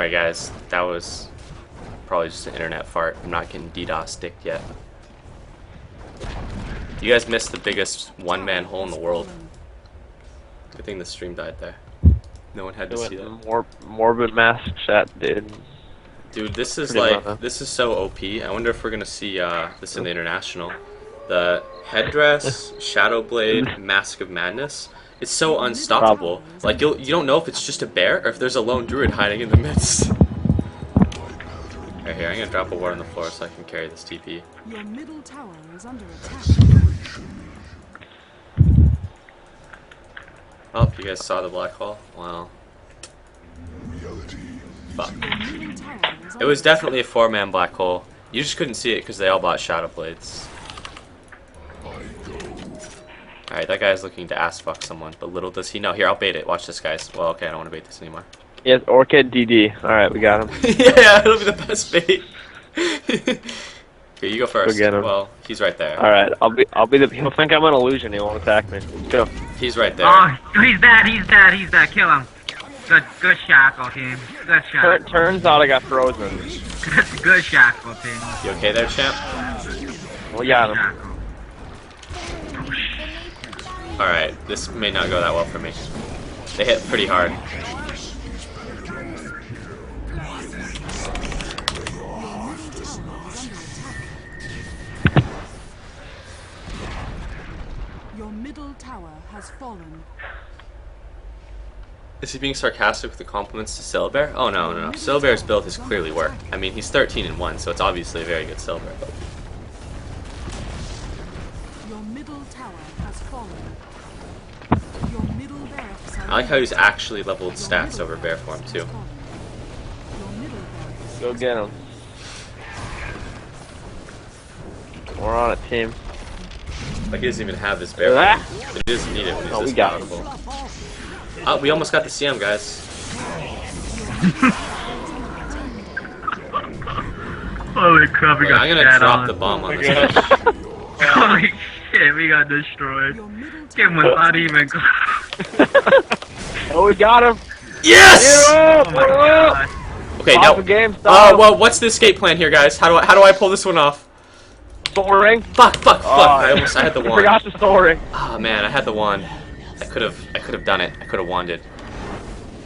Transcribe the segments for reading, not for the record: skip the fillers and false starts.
worry, guys. That was probably just an internet fart. I'm not getting DDoS dicked yet. You guys missed the biggest one-man hole in the world. Good thing the stream died there. No one had to see that. Morbid mask chat, dude. Dude, this is this is so OP. I wonder if we're gonna see this in the international. The headdress, Shadow Blade, Mask of Madness. It's so unstoppable. Like you don't know if it's just a bear or if there's a lone druid hiding in the midst. Right here, I'm gonna drop a ward on the floor so I can carry this TP. Your middle tower is under attack. Oh, you guys saw the black hole? Wow. Fuck. It was definitely a 4-man black hole. You just couldn't see it because they all bought Shadow Blades. Alright, that guy's looking to ass fuck someone, but little does he know. Here, I'll bait it. Watch this, guys. Well, okay, I don't want to bait this anymore. Yes, Orchid DD. Alright, we got him. Yeah, it'll be the best bait. Here, you go first. Go get him. Well, he's right there. Alright, I'll be the. He'll think I'm an illusion. He won't attack me. Let's go. He's right there. Oh, he's dead. Kill him. Good shackle team. Good shackle. Turns out I got frozen. Good shackle team. You okay there, champ? We got him. Alright, this may not go that well for me. They hit pretty hard. Your middle tower has fallen. Is he being sarcastic with the compliments to Silbear? Oh no. Silbear's build has clearly worked. I mean, he's 13-1, so it's obviously a very good Silbear build. Your middle tower has fallen. Your middle barracks are I like how he's actually leveled stats over bear form too. Go get him. We're on a team. Like he doesn't even have this bear form. But he doesn't need it when he's this powerful. Oh, we almost got to see him, guys. Holy crap, we got I'm gonna drop the bomb on this guy. Holy shit, we got destroyed. Give him without even. Oh, we got him. Yes! Oh my god. Okay, Off now. the game, stop. Well, what's the escape plan here, guys? How do I pull this one off? Soul ring. Fuck! I had the I wand. forgot the soul ring. Oh man, I had the wand. I could have done it. I could have wanded.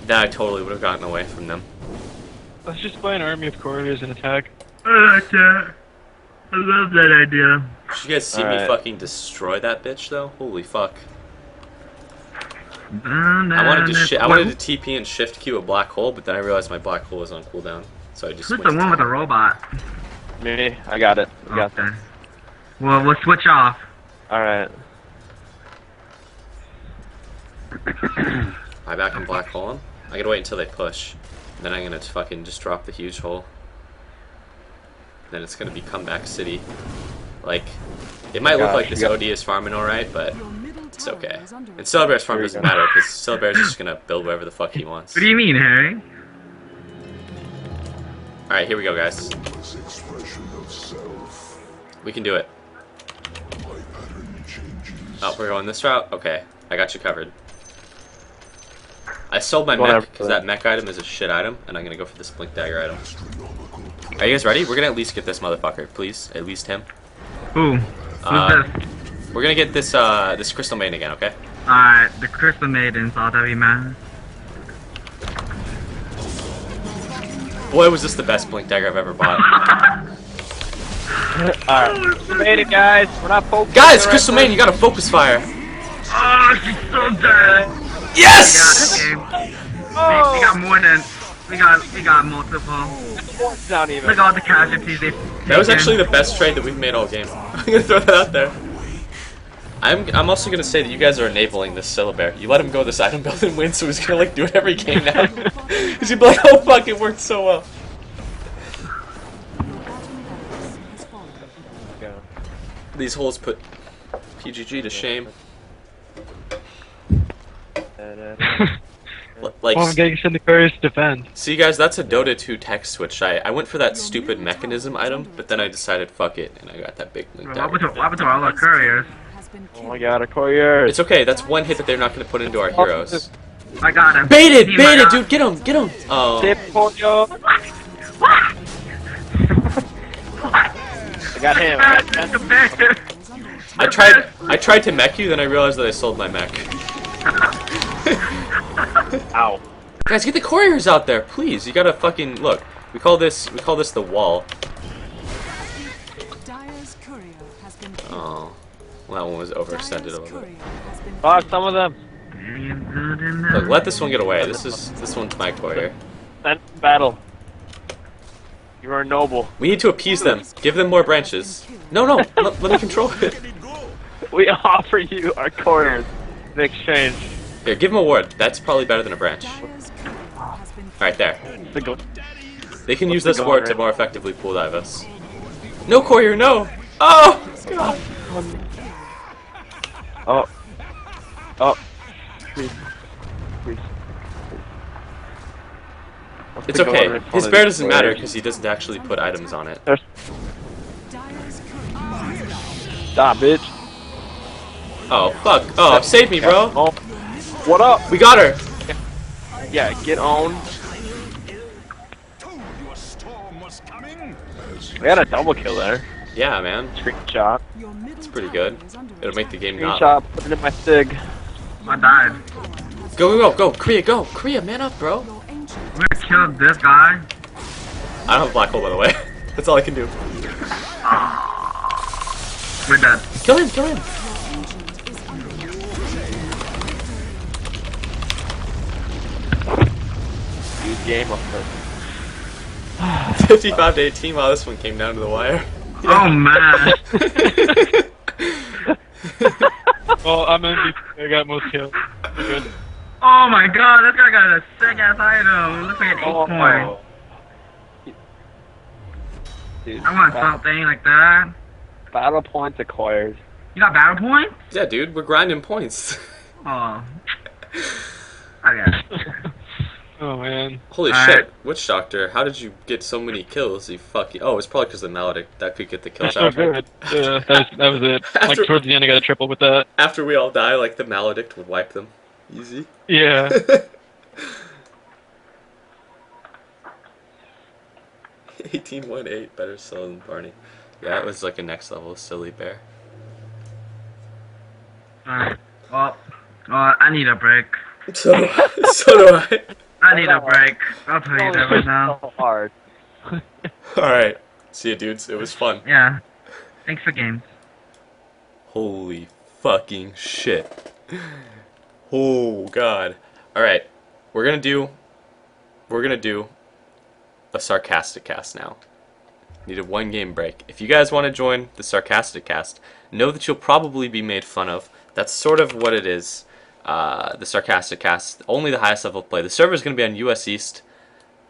Then I totally would have gotten away from them. Let's just play an army of couriers and attack. I like that. I love that idea. Did you guys see me fucking destroy that bitch though? Holy fuck. I wanted to TP and shift Q a black hole, but then I realized my black hole was on cooldown, so I just. Who's the one with the robot? Me. I got it. We got Okay. Well, we'll switch off. Alright. I back in black hole him. I gotta wait until they push. Then I'm gonna fucking just drop the huge hole. Then it's gonna be comeback city. Like, it might look like this OD is farming alright, but it's okay. And Celebrate's farm doesn't matter because Celebrate's just gonna build whatever the fuck he wants. What do you mean, Harry? Alright, here we go, guys. We can do it. Oh, we're going this route? Okay, I got you covered. I sold my mech because that mech item is a shit item, and I'm gonna go for this blink dagger item. Are you guys ready? We're gonna at least get this motherfucker, please. At least him. Who? Who's this? We're gonna get this this crystal maiden again, okay? Alright, the Crystal Maidens, all that we man. Boy, was this the best blink dagger I've ever bought. Alright. We made it, guys. We're not focused. Guys, crystal maiden, you got a focus fire. Oh, she's so dead. Yes! We got more than we got multiple. Not even. Look at all the casualties they. That was actually the best trade that we've made all game. I'm gonna throw that out there. I'm also gonna say that you guys are enabling this Syllabear. You let him go this item build and win, so he's gonna like do it every game now. He's gonna be like, oh fuck, it worked so well. These holes put PGG to shame. Like, Well, I'm getting send the couriers to defend. see guys, that's a Dota 2 text switch. I went for that stupid mechanism item, but then I decided fuck it, and I got that big link What dagger. happened to all our couriers? Oh my god, a courier. It's okay, that's one hit that they're not gonna put into our heroes. I got him. Baited, Team, baited, I got dude, get him, get him. Oh, Tip pollo. I got him. I got him. I tried to mech you, then I realized that I sold my mech. Ow. Guys, get the couriers out there, please. You gotta fucking look. We call this the wall. Dyer's courier has been killed. Oh, well, that one was overextended a Dyer's little bit. courier has been Fuck killed. some of them. Look, let this one get away. This one's my courier. Then battle. You are noble. We need to appease them. Give them more branches. No, let me control it. We offer you our couriers in exchange. Here, give them a ward. That's probably better than a branch. Dyer's courier has been killed. Right there. The go- They can use What's this the ward goal, to right? more effectively pool dive us. No courier, no! Oh! God. Oh. Oh. Please. Please. What's It's the goal okay. in His front bear of doesn't this matter courier? because he doesn't actually put items on it. There's- Dyer's courier has died. Stop, bitch. Oh, fuck. Oh, save me, bro. Oh. What up? We got her. Yeah, get on. We had a double kill there. Yeah, man. Screenshot. Your middle It's pretty tower good. is under It'll make the attack. game not... Screenshot. Put it in my sig. I died. Go. Korea, go. Korea, man up, bro. Your ancient I'm gonna kill this guy. I don't have a black hole, by the way. That's all I can do. We're dead. Kill him. is under attack. 55 to 18. Wow, this one came down to the wire. Oh man. Well, I'm MVP. I got most kills. We're good. Oh my god, this guy got a sick ass item. Looks like an 8 point. Dude, I want something like that. battle points acquired. You got battle points? Yeah, dude, we're grinding points. Oh. Okay. Oh man. Holy Alright. shit, Witch Doctor, how did you get so many kills, you fucking... Oh, it's probably because of the Maledict. That could get the kill That's so shot. good. Yeah, that was it. Like After- towards the end, I got a triple with that. After we all die, like, the Maledict would wipe them. Easy. Yeah. 18-1-8, better still than Barney. Yeah, it was like a next level silly bear. Alright. Well, I need a break. So do I. I need a break. I'll tell you that right now. So hard. Alright. See you, dudes. It was fun. Yeah. Thanks for games. Holy fucking shit. Oh, God. Alright. We're gonna do a sarcastic cast now. Need a 1 game break. If you guys want to join the sarcastic cast, know that you'll probably be made fun of. That's sort of what it is. The sarcastic cast, only the highest level play. The server is going to be on US East.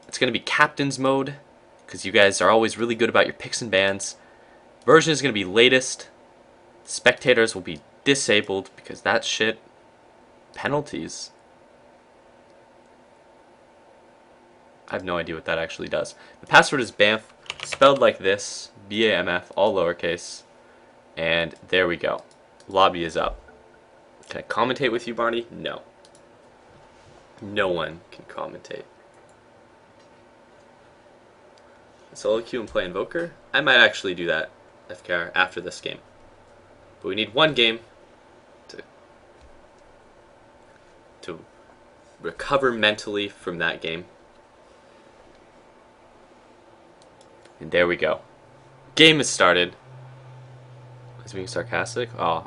It's going to be captain's mode, because you guys are always really good about your picks and bans. Version is going to be latest. Spectators will be disabled, because that shit, penalties. I have no idea what that actually does. The password is BAMF, spelled like this, B-A-M-F, all lowercase. And there we go. Lobby is up. Can I commentate with you, Barney? No. No one can commentate. Solo queue and play Invoker? I might actually do that, FKR, after this game. But we need 1 game to recover mentally from that game. And there we go. Game is started. Is being sarcastic? Oh,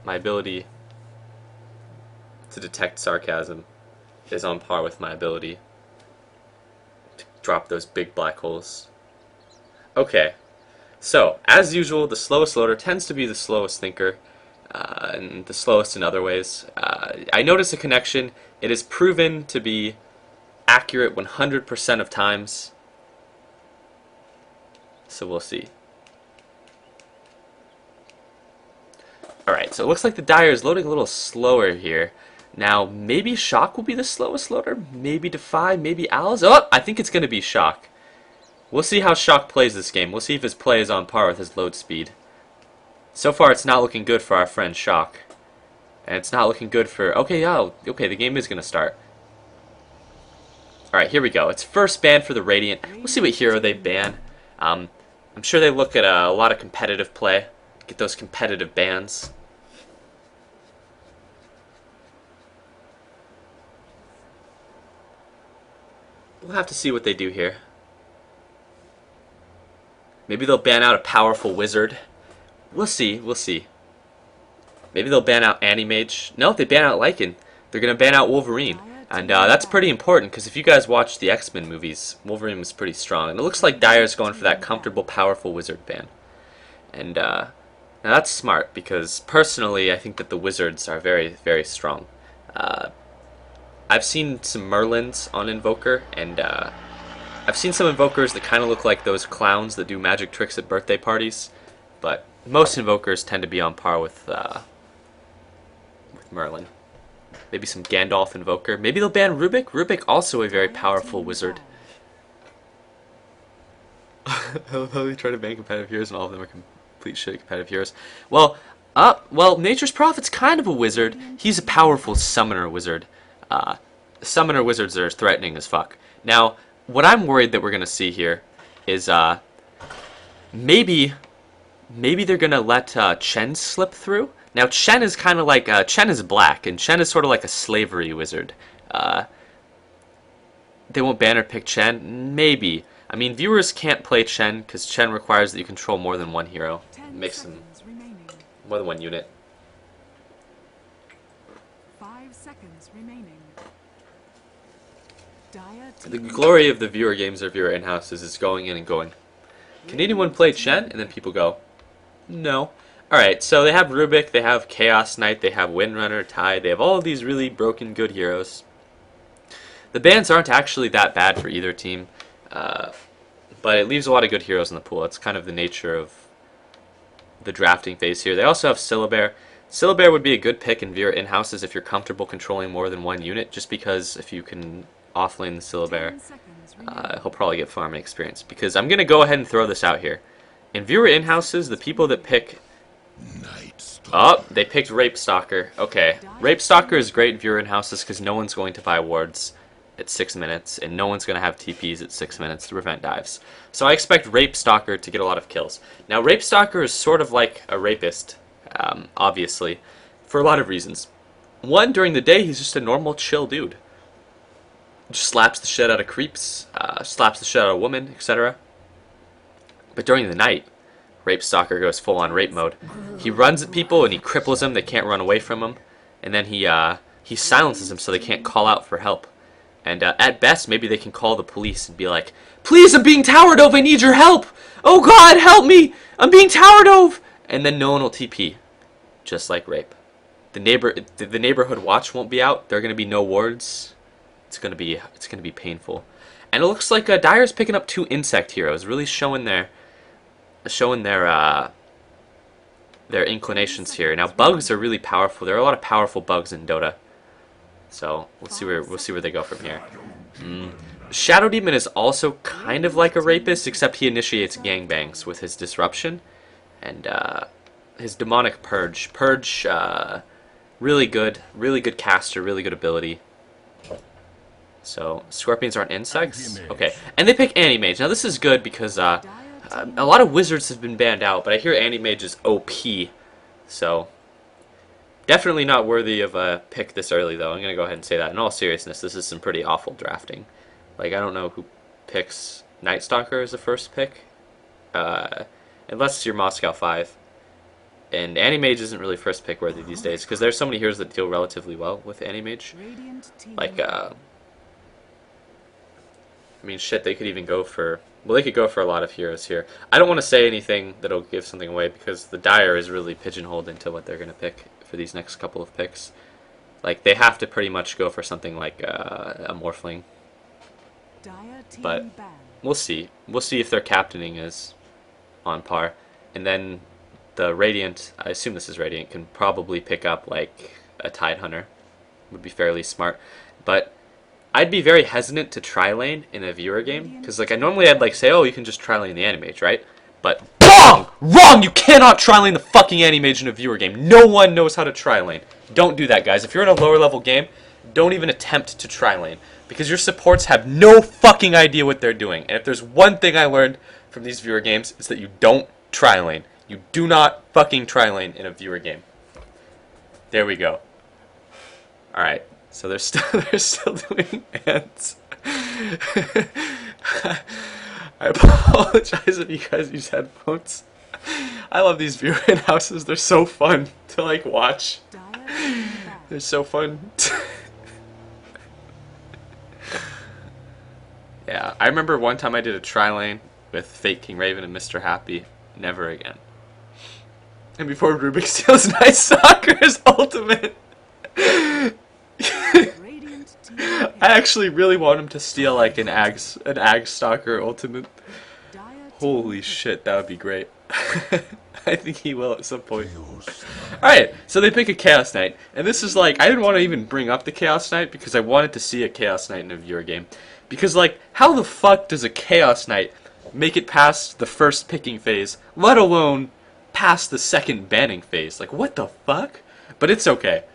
my ability to detect sarcasm is on par with my ability to drop those big black holes. Okay, so as usual, the slowest loader tends to be the slowest thinker, and the slowest in other ways. I notice a connection. It is proven to be accurate 100% of times. So we'll see. Alright, so it looks like the Dyer is loading a little slower here. Now, maybe Shock will be the slowest loader? Maybe Defy? Maybe Alice? Oh, I think it's going to be Shock. We'll see how Shock plays this game. We'll see if his play is on par with his load speed. So far, it's not looking good for our friend Shock. And it's not looking good for... Okay, yeah, okay, the game is going to start. Alright, here we go. It's first ban for the Radiant. We'll see what hero they ban. I'm sure they look at a lot of competitive play. Get those competitive bans. We'll have to see what they do here. Maybe they'll ban out a powerful wizard. We'll see, we'll see. Maybe they'll ban out Animage. No, if they ban out Lycan, they're going to ban out Wolverine. And that's pretty important, because if you guys watch the X-Men movies, Wolverine was pretty strong. And it looks like Dire's going for that comfortable, powerful wizard ban. And now that's smart, because personally, I think that the wizards are very, very strong. I've seen some Merlins on Invoker, and I've seen some Invokers that kind of look like those clowns that do magic tricks at birthday parties. But most Invokers tend to be on par with Merlin. Maybe some Gandalf Invoker. Maybe they'll ban Rubik. Rubik, also a very powerful wizard. I love how they try to ban competitive heroes, and all of them are complete shit competitive heroes. Well, Nature's Prophet's kind of a wizard. He's a powerful summoner wizard. Summoner wizards are threatening as fuck. Now, what I'm worried that we're gonna see here is maybe they're gonna let Chen slip through. Now, Chen is kind of like Chen is black, and Chen is sort of like a slavery wizard. They won't ban or pick Chen. Maybe. I mean, viewers can't play Chen because Chen requires that you control more than one hero. It makes them more than one unit. 5 seconds remaining. The glory of the viewer games or viewer in-houses is going in and going, can anyone play Chen? And then people go, no. Alright, so they have Rubik, they have Chaos Knight, they have Windrunner, Tide, they have all of these really broken good heroes. The bans aren't actually that bad for either team, but it leaves a lot of good heroes in the pool. It's kind of the nature of the drafting phase here. They also have Syllabear. Syllabear would be a good pick in viewer in-houses if you're comfortable controlling more than one unit, just because if you can offlane the Syllabear, he'll probably get farming experience. Because I'm going to go ahead and throw this out here. In viewer in-houses, the people that pick... Oh, they picked Rape Stalker. Okay. Rape Stalker is great in viewer in-houses because no one's going to buy wards at 6 minutes, and no one's going to have TPs at 6 minutes to prevent dives. So I expect Rape Stalker to get a lot of kills. Now, Rape Stalker is sort of like a rapist, obviously, for a lot of reasons. One, during the day, he's just a normal, chill dude. Just slaps the shit out of creeps, slaps the shit out of women, etc. But during the night, Rape Stalker goes full-on rape mode. He runs at people and he cripples them, they can't run away from him. And then he silences them so they can't call out for help. And at best, maybe they can call the police and be like, please, I'm being towered over, I need your help! Oh god, help me! I'm being towered over! And then no one will TP. Just like Rape. The neighborhood watch won't be out, there are going to be no wards. It's gonna be painful. And it looks like Dire's picking up 2 insect heroes, really showing their inclinations here. Now bugs are really powerful. There are a lot of powerful bugs in Dota. So we'll see where they go from here. Shadow Demon is also kind of like a rapist, except he initiates gangbangs with his disruption and his demonic purge. Purge, really good caster, really good ability. So scorpions aren't insects. Okay, and they pick Animage. Now this is good because a lot of wizards have been banned out, but I hear Animage is OP. So definitely not worthy of a pick this early, though. I'm gonna go ahead and say that. In all seriousness, this is some pretty awful drafting. Like, I don't know who picks Night Stalker as a first pick, unless it's your Moscow 5. And Animage isn't really first pick worthy these days because there's so many heroes that deal relatively well with Animage. Like, I mean, shit, they could even go for... Well, they could go for a lot of heroes here. I don't want to say anything that'll give something away because the Dire is really pigeonholed into what they're going to pick for these next couple of picks. Like, they have to pretty much go for something like a Morphling. But we'll see. We'll see if their captaining is on par. And then the Radiant, I assume this is Radiant, can probably pick up, like, a Tide Hunter. Would be fairly smart. But I'd be very hesitant to tri-lane in a viewer game, because like I'd like say, oh, you can just tri-lane the Animage, right? But wrong! Wrong! You cannot tri-lane the fucking Animage in a viewer game. No one knows how to tri-lane. Don't do that, guys. If you're in a lower level game, don't even attempt to tri-lane, because your supports have no fucking idea what they're doing. And if there's one thing I learned from these viewer games, it's that you don't tri-lane. You do not fucking tri-lane in a viewer game. There we go. Alright, so they're still doing ants. I apologize if you guys use headphones. I love these viewer in-houses. They're so fun to like watch. They're so fun. Yeah, I remember one time I did a tri-lane with Fake King Raven and Mr. Happy. Never again. And before Rubik steals Nice Soccer's ultimate. I actually really want him to steal like an Ag Stalker ultimate. Holy shit, that would be great. I think he will at some point. Alright, so they pick a Chaos Knight. And this is like, I didn't want to even bring up the Chaos Knight because I wanted to see a Chaos Knight in a viewer game. Because like, how the fuck does a Chaos Knight make it past the first picking phase, let alone past the second banning phase? Like, what the fuck? But it's okay.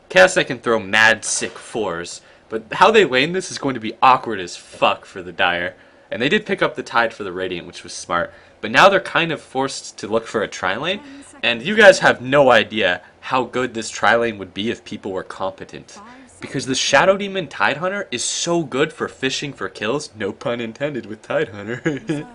Chaos Knight can throw mad sick 4s. But how they lane this is going to be awkward as fuck for the Dire. And they did pick up the Tide for the Radiant, which was smart. But now they're kind of forced to look for a tri-lane. And you guys have no idea how good this tri-lane would be if people were competent. Because the Shadow Demon Tidehunter is so good for fishing for kills. No pun intended with Tidehunter.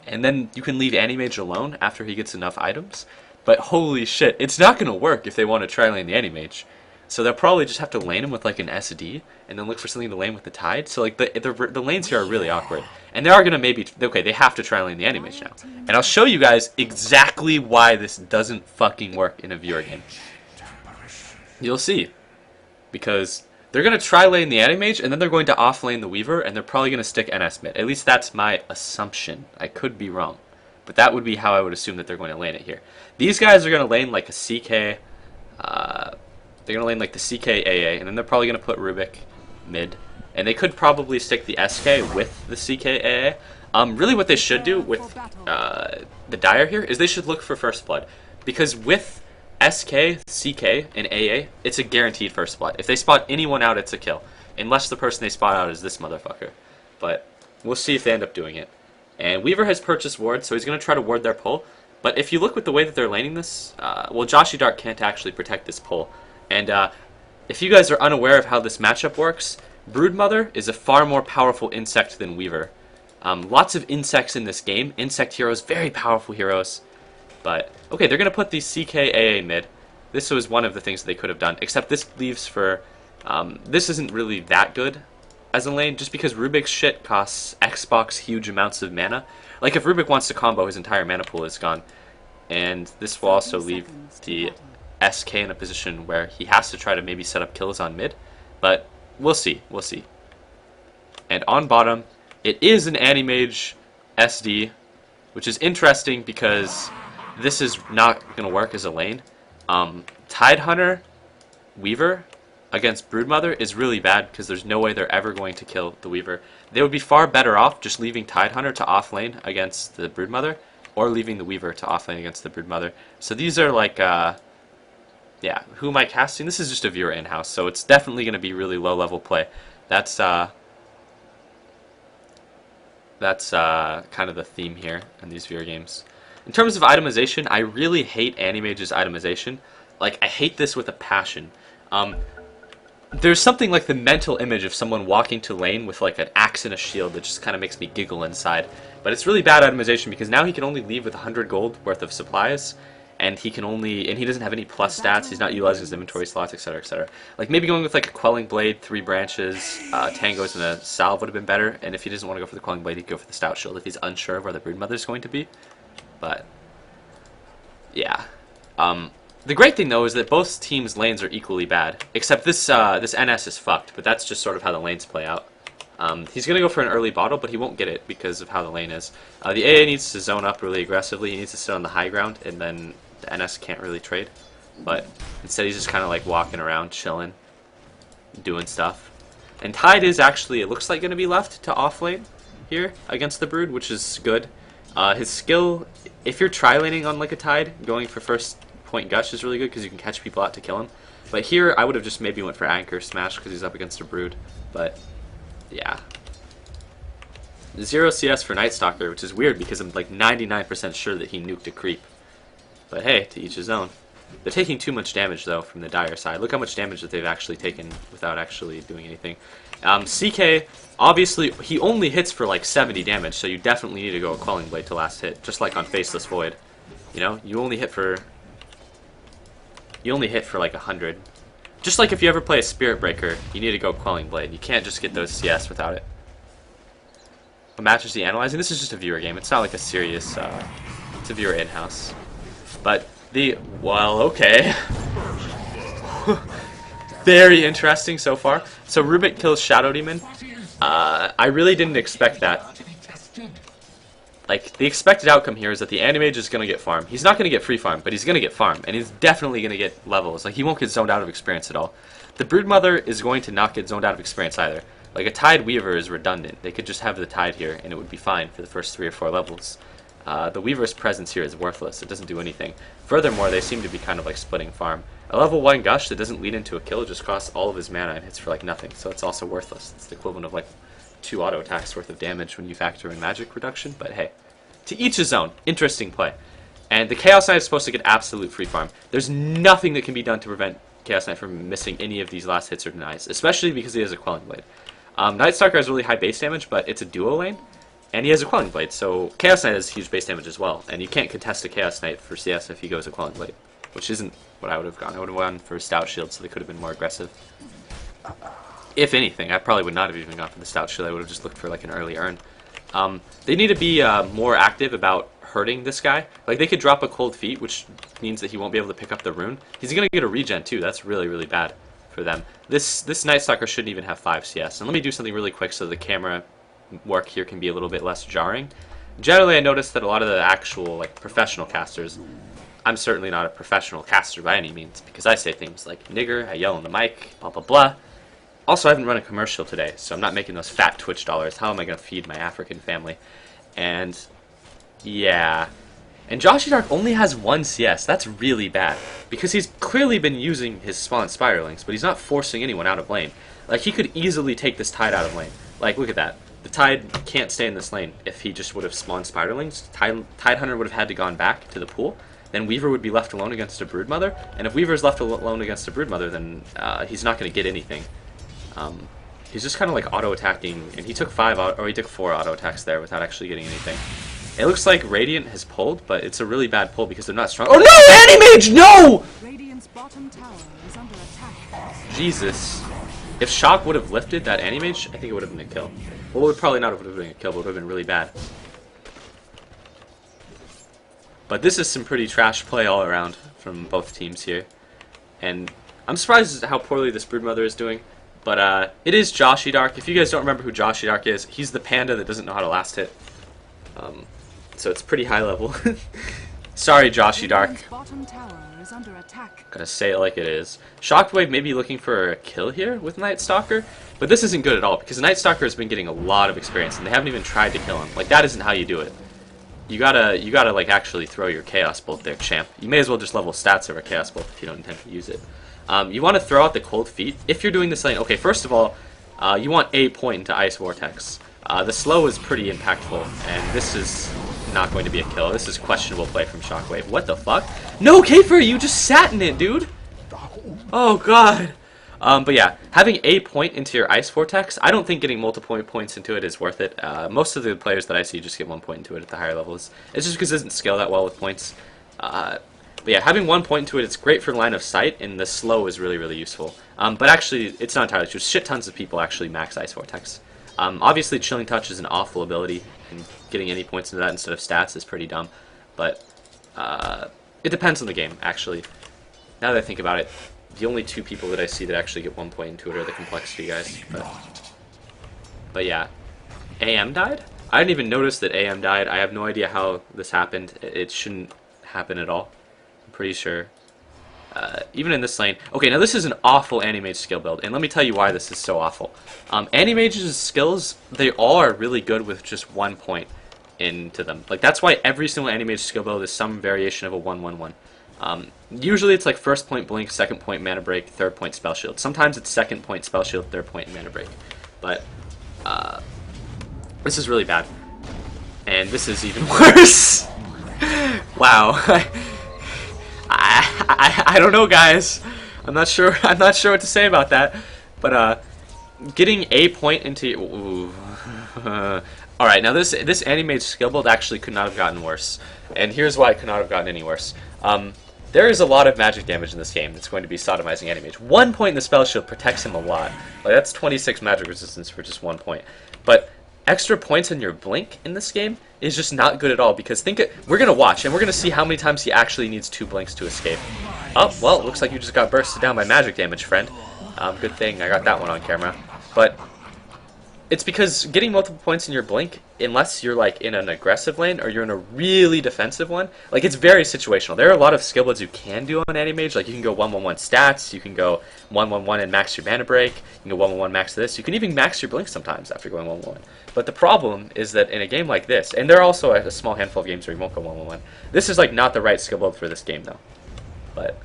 And then you can leave Animage alone after he gets enough items. But holy shit, it's not going to work if they want to tri-lane the Animage. So they'll probably just have to lane him with like an SD, and then look for something to lane with the Tide. So like the lanes here are really awkward, and they are gonna they have to try lane the Animage now. And I'll show you guys exactly why this doesn't fucking work in a viewer game. You'll see, because they're gonna try lane the Animage, and then they're going to off lane the Weaver, and they're probably gonna stick NS mid. At least that's my assumption. I could be wrong, but that would be how I would assume that they're going to lane it here. These guys are gonna lane like a CK. They're going to lane like the CK-AA, and then they're probably going to put Rubik mid. And they could probably stick the SK with the CK-AA. Really what they should do with the Dire here is they should look for First Blood. Because with SK, CK, and AA, it's a guaranteed First Blood. If they spot anyone out, it's a kill. Unless the person they spot out is this motherfucker. But we'll see if they end up doing it. And Weaver has purchased Ward, so he's going to try to ward their pull. But if you look with the way that they're laning this, well, Joshy Dark can't actually protect this pull. And if you guys are unaware of how this matchup works, Broodmother is a far more powerful insect than Weaver. Lots of insects in this game. Insect heroes, very powerful heroes. But, okay, they're going to put the CK-AA mid. This was one of the things that they could have done. Except this leaves for... this isn't really that good as a lane, just because Rubik's shit costs Xbox huge amounts of mana. Like, if Rubik wants to combo, his entire mana pool is gone. And this will also leave the SK in a position where he has to try to maybe set up kills on mid, but we'll see, And on bottom, it is an Animage SD, which is interesting because this is not going to work as a lane. Tidehunter Weaver against Broodmother is really bad because there's no way they're ever going to kill the Weaver. They would be far better off just leaving Tidehunter to off lane against the Broodmother, or leaving the Weaver to off lane against the Broodmother. So these are like... yeah, who am I casting? This is just a viewer in-house, so it's definitely going to be really low-level play. That's kind of the theme here in these viewer games. In terms of itemization, I really hate Animage's itemization. Like, I hate this with a passion. There's something like the mental image of someone walking to lane with like an axe and a shield that just kind of makes me giggle inside. But it's really bad itemization because now he can only leave with 100 gold worth of supplies. And he doesn't have any plus stats, he's not utilizing his inventory slots, etc, etc. Like, maybe going with like a Quelling Blade, 3 branches, Tangos, and a Salve would have been better. And if he doesn't want to go for the Quelling Blade, he'd go for the Stout Shield if he's unsure of where the Broodmother is going to be. But, yeah. The great thing, though, is that both teams' lanes are equally bad. Except this NS is fucked, but that's just sort of how the lanes play out. He's going to go for an early bottle, but he won't get it because of how the lane is. The AA needs to zone up really aggressively, he needs to sit on the high ground, and then the NS can't really trade, but instead he's just kind of like walking around, chilling, doing stuff. And Tide is actually, it looks like, going to be left to off lane here against the Brood, which is good. His skill, if you're tri-laning on like a Tide, going for first point gush is really good because you can catch people out to kill him. But here, I would have just maybe went for Anchor Smash because he's up against a Brood. But, yeah. 0 CS for Night Stalker, which is weird because I'm like 99% sure that he nuked a creep. But hey, to each his own. They're taking too much damage, though, from the Dire side. Look how much damage that they've actually taken without actually doing anything. CK, obviously, he only hits for like 70 damage, so you definitely need to go a Quelling Blade to last hit, just like on Faceless Void. You know, you only hit for like 100. Just like if you ever play a Spirit Breaker, you need to go Quelling Blade. You can't just get those CS without it. What match is he analyzing? This is just a viewer game. It's not like a serious, it's a viewer in-house. But well, okay. Very interesting so far. So Rubik kills Shadow Demon. I really didn't expect that. Like, the expected outcome here is that the Animage is going to get farm. He's not going to get free farm, but he's going to get farm. And he's definitely going to get levels. Like, he won't get zoned out of experience at all. The Broodmother is going to not get zoned out of experience either. Like, a Tide Weaver is redundant. They could just have the Tide here, and it would be fine for the first 3 or 4 levels. The Weaver's presence here is worthless. It doesn't do anything. Furthermore, they seem to be kind of like splitting farm. A level 1 Gush that doesn't lead into a kill just costs all of his mana and hits for like nothing, so it's also worthless. It's the equivalent of like 2 auto attacks worth of damage when you factor in magic reduction, but hey. To each his own. Interesting play. And the Chaos Knight is supposed to get absolute free farm. There's nothing that can be done to prevent Chaos Knight from missing any of these last hits or denies, especially because he has a Quelling Blade. Night Stalker has really high base damage, but it's a duo lane. And he has a Quelling Blade, so Chaos Knight has huge base damage as well. And you can't contest a Chaos Knight for CS if he goes a Quelling Blade, which isn't what I would have gone. I would have gone for Stout Shield, so they could have been more aggressive. If anything, I probably would not have even gone for the Stout Shield. I would have just looked for like an early earn. They need to be more active about hurting this guy. Like, they could drop a Cold Feet, which means that he won't be able to pick up the rune. He's going to get a regen, too. That's really, really bad for them. This Night Stalker shouldn't even have 5 CS. And let me do something really quick so the camera work here can be a little bit less jarring. Generally, I noticed that a lot of the actual like professional casters, I'm certainly not a professional caster by any means, because I say things like nigger, I yell on the mic, blah blah blah. Also, I haven't run a commercial today, so I'm not making those fat Twitch dollars. How am I going to feed my African family? And yeah. And Joshy Dark only has 1 CS. That's really bad, because he's clearly been using his spawn Spiralings, but he's not forcing anyone out of lane. Like, he could easily take this Tide out of lane. Like, look at that. The Tide can't stay in this lane if he just would have spawned Spiralings. Tide Hunter would have had to gone back to the pool. Then Weaver would be left alone against a Broodmother. And if Weaver's left alone against a Broodmother, then he's not going to get anything. He's just kind of like auto-attacking, and he took 4 auto-attacks there without actually getting anything. It looks like Radiant has pulled, but it's a really bad pull because they're not strong. Oh no! Animage! No! Radiant's bottom tower is under attack. Jesus. If Shock would have lifted that Animage, I think it would have been a kill. Well, it would probably not have been a kill, but it would have been really bad. But this is some pretty trash play all around from both teams here. And I'm surprised at how poorly this Broodmother is doing. But it is Joshy Dark. If you guys don't remember who Joshy Dark is, he's the panda that doesn't know how to last hit. So it's pretty high level. Sorry, Joshy Dark. Radiant's bottom tower is under attack. Gonna say it like it is. Shockwave may be looking for a kill here with Night Stalker, but this isn't good at all because Night Stalker has been getting a lot of experience and they haven't even tried to kill him. Like, that isn't how you do it. You gotta like actually throw your Chaos Bolt there, champ. You may as well just level stats over Chaos Bolt if you don't intend to use it. You want to throw out the Cold Feet if you're doing this lane. Okay, first of all, you want a point into Ice Vortex. The slow is pretty impactful, and this is not going to be a kill. This is questionable play from Shockwave. What the fuck? No, Kfer, you just sat in it, dude! Oh, God. But yeah, having a point into your Ice Vortex, I don't think getting multiple points into it is worth it. Most of the players that I see just get 1 point into it at the higher levels. It's just because it doesn't scale that well with points. But yeah, having 1 point into it, it's great for line of sight, and the slow is really, really useful. But actually, it's not entirely true. Shit tons of people actually max Ice Vortex. Obviously, Chilling Touch is an awful ability, and getting any points into that instead of stats is pretty dumb. But it depends on the game, actually. Now that I think about it, the only 2 people that I see that actually get 1 point into it are the Complexity guys. But yeah, AM died? I didn't even notice that AM died. I have no idea how this happened. It shouldn't happen at all. I'm pretty sure. Even in this lane. Okay, now this is an awful Animage skill build, and let me tell you why this is so awful. Animage's skills, they all are really good with just 1 point into them. Like, that's why every single Animage skill build is some variation of a 1-1-1. Usually it's like first point blink, second point mana break, third point spell shield. Sometimes it's second point spell shield, third point mana break. But this is really bad. And this is even worse. Wow. I don't know, guys. I'm not sure what to say about that. But getting a point into all right, now this anti-mage skill build actually could not have gotten worse. And here's why it could not have gotten any worse. There is a lot of magic damage in this game that's going to be sodomizing anti-mage. 1 point in the spell shield protects him a lot. Like, that's 26 magic resistance for just 1 point. But extra points in your blink in this game is just not good at all, because we're going to watch, and we're going to see how many times he actually needs 2 blinks to escape. Oh, well, it looks like you just got bursted down by magic damage, friend. Good thing I got that one on camera. But it's because getting multiple points in your blink, unless you're like in an aggressive lane or you're in a really defensive one, like it's very situational. There are a lot of skill builds you can do on anti-mage. Like you can go 1-1-1 stats, you can go 1-1-1 and max your mana break, you can go 1-1-1 max this, you can even max your blink sometimes after going 1-1-1. But the problem is that in a game like this, and there are also a small handful of games where you won't go 1-1-1, this is like not the right skill build for this game though. But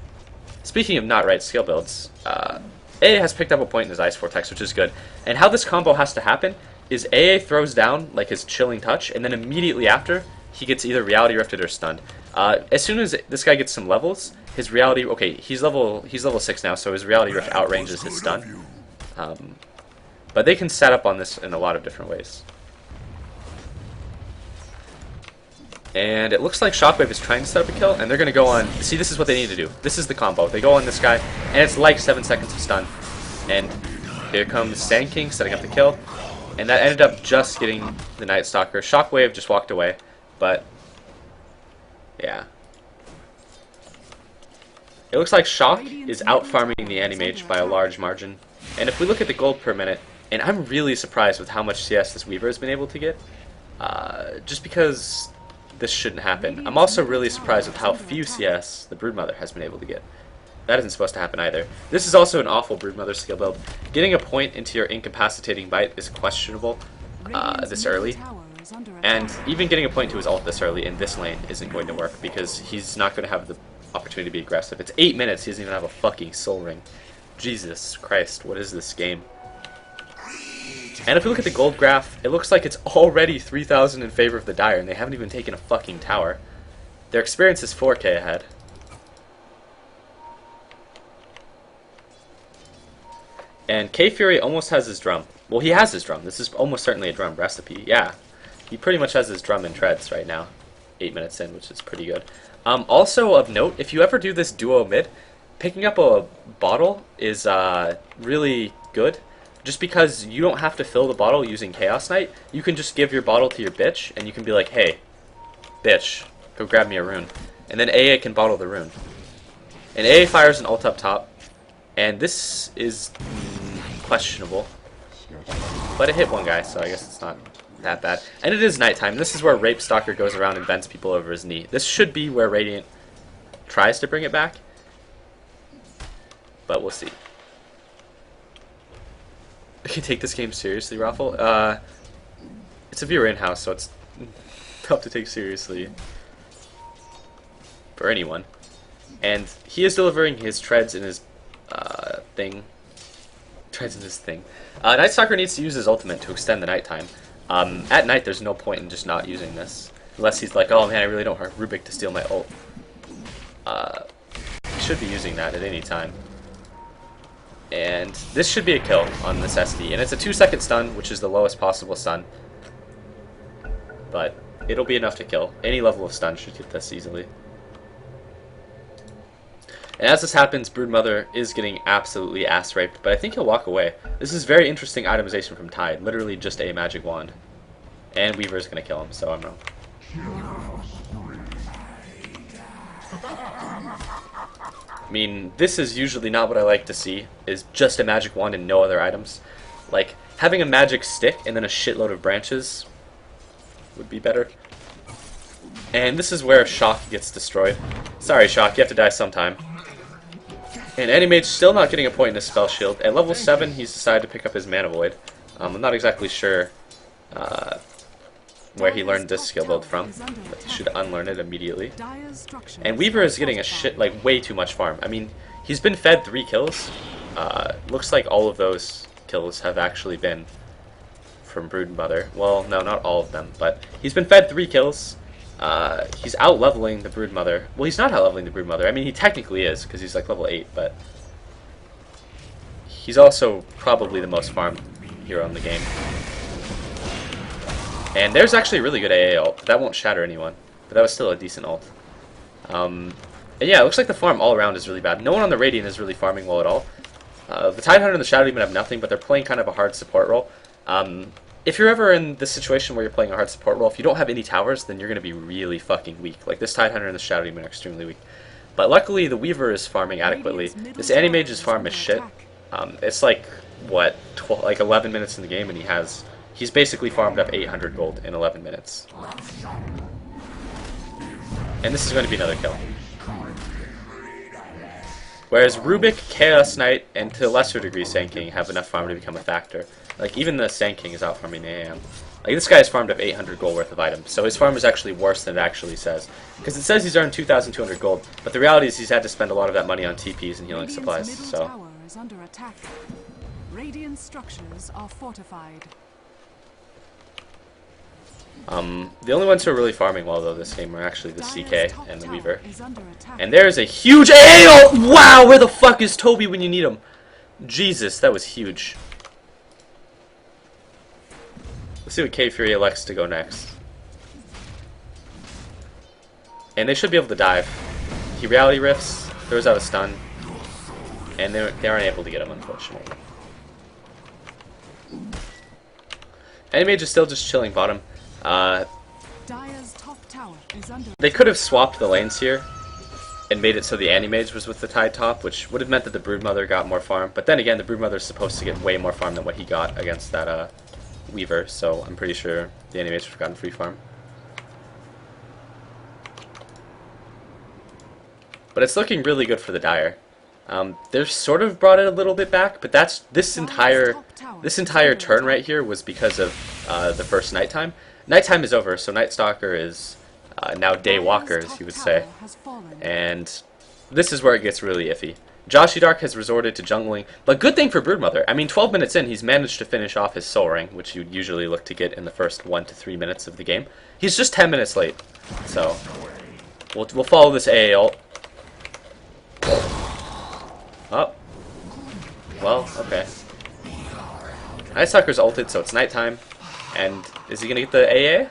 speaking of not right skill builds, AA has picked up a point in his Ice Vortex, which is good. And how this combo has to happen is AA throws down like his Chilling Touch, and then immediately after, he gets either Reality Rifted or stunned. As soon as this guy gets some levels, his Reality... Okay, he's level 6 now, so his Reality Rift outranges his stun. But they can set up on this in a lot of different ways. And it looks like Shockwave is trying to set up a kill, and they're going to go on... See, this is what they need to do. This is the combo. They go on this guy, and it's like 7 seconds of stun. And here comes Sand King setting up the kill. And that ended up just getting the Night Stalker. Shockwave just walked away, but... yeah. It looks like Shock is out-farming the Anti-Mage by a large margin. And if we look at the gold per minute, and I'm really surprised with how much CS this Weaver has been able to get. Just because... this shouldn't happen. I'm also really surprised with how few CS the Broodmother has been able to get. That isn't supposed to happen either. This is also an awful Broodmother skill build. Getting a point into your incapacitating bite is questionable this early. And even getting a point to his ult this early in this lane isn't going to work, because he's not going to have the opportunity to be aggressive. It's 8 minutes, he doesn't even have a fucking soul ring. Jesus Christ, what is this game? And if we look at the gold graph, it looks like it's already 3,000 in favor of the Dire, and they haven't even taken a fucking tower. Their experience is 4k ahead. And K-Fury almost has his drum. Well, he has his drum. This is almost certainly a drum recipe. Yeah, he pretty much has his drum and treads right now. 8 minutes in, which is pretty good. Also of note, if you ever do this duo mid, picking up a bottle is really good. Just because you don't have to fill the bottle using Chaos Knight, you can just give your bottle to your bitch, and you can be like, hey, bitch, go grab me a rune. And then AA can bottle the rune. And AA fires an ult up top, and this is questionable. But it hit one guy, so I guess it's not that bad. And it is nighttime. This is where Rape Stalker goes around and bends people over his knee. This should be where Radiant tries to bring it back, but we'll see. Can you take this game seriously, Raffle? It's a viewer in-house, so it's tough to take seriously for anyone. And he is delivering his treads in his thing. Treads in his thing. Night Stalker needs to use his ultimate to extend the nighttime. At night, there's no point in just not using this. Unless he's like, oh man, I really don't have Rubik to steal my ult. He should be using that at any time. And this should be a kill on this SD. And it's a 2-second stun, which is the lowest possible stun. But it'll be enough to kill. Any level of stun should get this easily. And as this happens, Broodmother is getting absolutely ass-raped, but I think he'll walk away. This is very interesting itemization from Tide. Literally just a magic wand. And Weaver's gonna kill him, so I'm wrong. I mean, this is usually not what I like to see, is just a magic wand and no other items. Like, having a magic stick and then a shitload of branches would be better. And this is where Shock gets destroyed. Sorry, Shock, you have to die sometime. And Anti-Mage still not getting a point in his spell shield. At level 7, he's decided to pick up his Mana Void. I'm not exactly sure where he learned this skill build from, but he should unlearn it immediately. And Weaver is getting a shit, like, way too much farm. I mean, he's been fed 3 kills. Looks like all of those kills have actually been from Broodmother. Well, no, not all of them, but he's been fed 3 kills. He's out-leveling the Broodmother. Well, he's not out-leveling the Broodmother. I mean, he technically is, because he's, like, level 8, but he's also probably the most farmed hero in the game. And there's actually a really good AA ult, but that won't shatter anyone. But that was still a decent ult. And yeah, it looks like the farm all around is really bad. No one on the Radiant is really farming well at all. The Tidehunter and the Shadow Demon have nothing, but they're playing kind of a hard support role. If you're ever in this situation where you're playing a hard support role, if you don't have any towers, then you're going to be really fucking weak. Like, this Tidehunter and the Shadow Demon are extremely weak. But luckily, the Weaver is farming adequately. This Animage's farm is shit. It's like, what, 11 minutes in the game, and he's basically farmed up 800 gold in 11 minutes. And this is going to be another kill. Whereas Rubik, Chaos Knight, and to a lesser degree Sand King have enough farm to become a factor. Like, even the Sand King is out farming AM. Like, this guy has farmed up 800 gold worth of items, so his farm is actually worse than it actually says. Because it says he's earned 2,200 gold, but the reality is he's had to spend a lot of that money on TPs and healing supplies, so... Tower is under attack. Radiant structures are fortified. The only ones who are really farming well, though, this game are actually the CK and the Weaver. And there's a huge AO! Wow, where the fuck is Toby when you need him? Jesus, that was huge. Let's see what K-Fury elects to go next. And they should be able to dive. He reality rifts, throws out a stun, and they aren't able to get him, unfortunately. Animage is still just chilling bottom. They could have swapped the lanes here and made it so the Animage was with the Tide top, which would have meant that the Broodmother got more farm. But then again, the Broodmother is supposed to get way more farm than what he got against that Weaver, so I'm pretty sure the Animage would have gotten free farm. But it's looking really good for the Dire. They've sort of brought it a little bit back, but this entire turn right here was because of the first nighttime. Nighttime is over, so Night Stalker is now Day Walker, as you would say. And this is where it gets really iffy. Joshy Dark has resorted to jungling, but good thing for Broodmother. I mean, 12 minutes in, he's managed to finish off his Soul Ring, which you'd usually look to get in the first 1 to 3 minutes of the game. He's just 10 minutes late, so we'll follow this AA ult. Oh. Well, okay. Night Stalker's ulted, so it's nighttime. And is he gonna get the AA?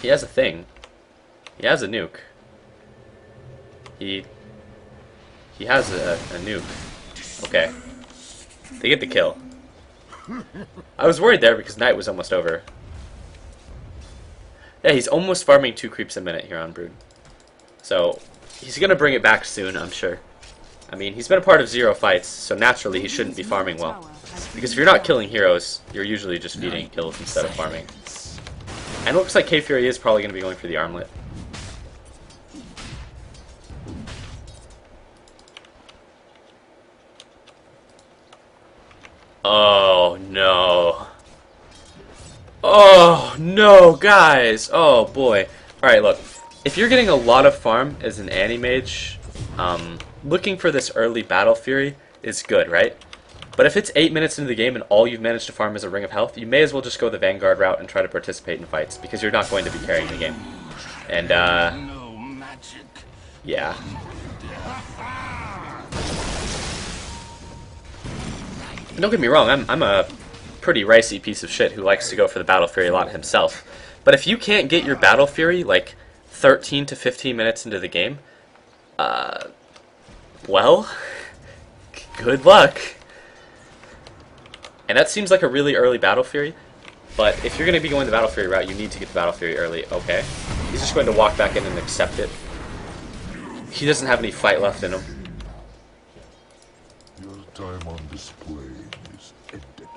He has a thing. He has a nuke. He has a nuke. Okay. They get the kill. I was worried there because night was almost over. Yeah, he's almost farming 2 creeps a minute here on Brood. So, he's gonna bring it back soon, I'm sure. I mean, he's been a part of 0 fights, so naturally he shouldn't be farming well. Because if you're not killing heroes, you're usually just feeding kills instead of farming. And it looks like K-Fury is probably going to be going for the armlet. Oh, no. Oh, no, guys. Oh, boy. Alright, look. If you're getting a lot of farm as an Animage, looking for this early Battle Fury is good, right? But if it's 8 minutes into the game and all you've managed to farm is a Ring of Health, you may as well just go the Vanguard route and try to participate in fights, because you're not going to be carrying the game. And, yeah. Don't get me wrong, I'm a pretty ricey piece of shit who likes to go for the Battle Fury a lot himself. But if you can't get your Battle Fury, like, 13 to 15 minutes into the game, well, good luck. And that seems like a really early Battle Fury, but if you're going to be going the Battle Fury route, you need to get the Battle Fury early. Okay. He's just going to walk back in and accept it. He doesn't have any fight left in him. Your time on display is ended.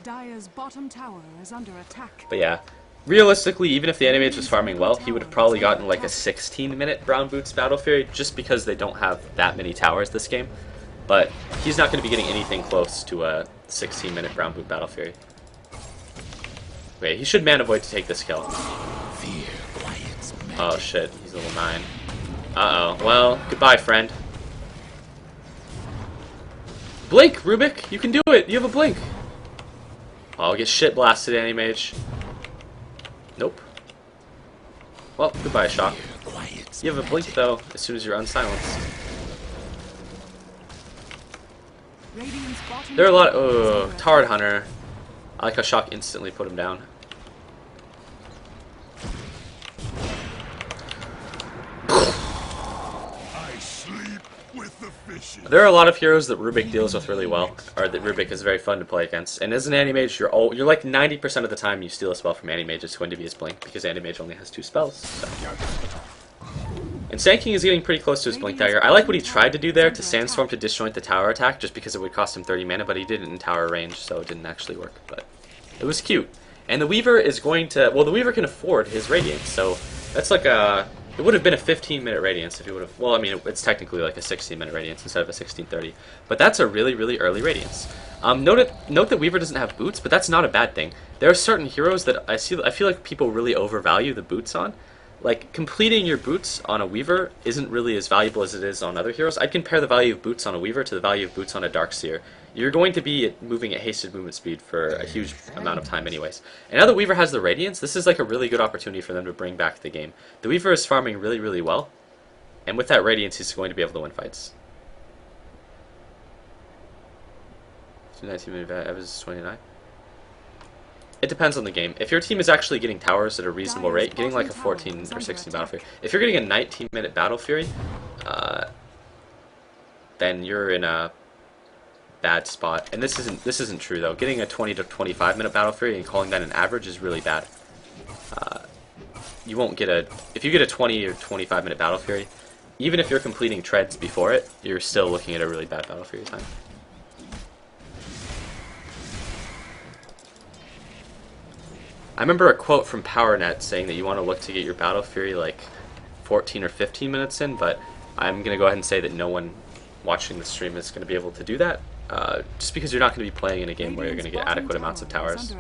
Dire's bottom tower is under attack. But yeah, realistically, even if the Animage was farming well, he would have probably gotten like a 16-minute Brown Boots Battle Fury, just because they don't have that many towers this game. But he's not going to be getting anything close to a 16-minute Brown Boot Battle Fury. Wait, he should mana void to take this kill. Oh shit, he's level 9. Uh-oh. Well, goodbye, friend. Blink, Rubik! You can do it! You have a blink! Oh, I'll get shit blasted, Anti-Mage. Nope. Well, goodbye, Shock. You have a blink, though, as soon as you're unsilenced. There are a lot of... Oh, Tard Hunter. I like how Shock instantly put him down. I sleep with the fishes. There are a lot of heroes that Rubik deals with really well, or that Rubik is very fun to play against. And as an Anti-Mage, you're like 90% of the time you steal a spell from Anti-Mage, it's going to be his blink, because Anti-Mage only has 2 spells. So. And Sanking is getting pretty close to his Blink Dagger. I like what he tried to do there to Sandstorm to disjoint the tower attack, just because it would cost him 30 mana, but he did it in tower range, so it didn't actually work. But it was cute. And the Weaver is going to... Well, the Weaver can afford his Radiance, so that's like a... It would have been a 15-minute Radiance if he would have... Well, I mean, it's technically like a 16-minute Radiance instead of a 16:30. But that's a really, really early Radiance. Note that Weaver doesn't have boots, but that's not a bad thing. There are certain heroes that I feel like people really overvalue the boots on. Like, completing your boots on a Weaver isn't really as valuable as it is on other heroes. I'd compare the value of boots on a Weaver to the value of boots on a Darkseer. You're going to be moving at hasted movement speed for a huge amount of time anyways. And now the Weaver has the Radiance, this is like a really good opportunity for them to bring back the game. The Weaver is farming really, really well. And with that Radiance, he's going to be able to win fights. 19-minute averages 29. It depends on the game. If your team is actually getting towers at a reasonable rate, getting like a 14 or 16 Battle Fury. If you're getting a 19-minute Battle Fury, then you're in a bad spot. And this isn't true though. Getting a 20 to 25-minute Battle Fury and calling that an average is really bad. You won't get a... If you get a 20 or 25-minute Battle Fury, even if you're completing treads before it, you're still looking at a really bad Battle Fury time. I remember a quote from PowerNet saying that you want to look to get your Battle Fury like 14 or 15 minutes in, but I'm going to go ahead and say that no one watching the stream is going to be able to do that, just because you're not going to be playing in a game where you're going to get adequate amounts of towers.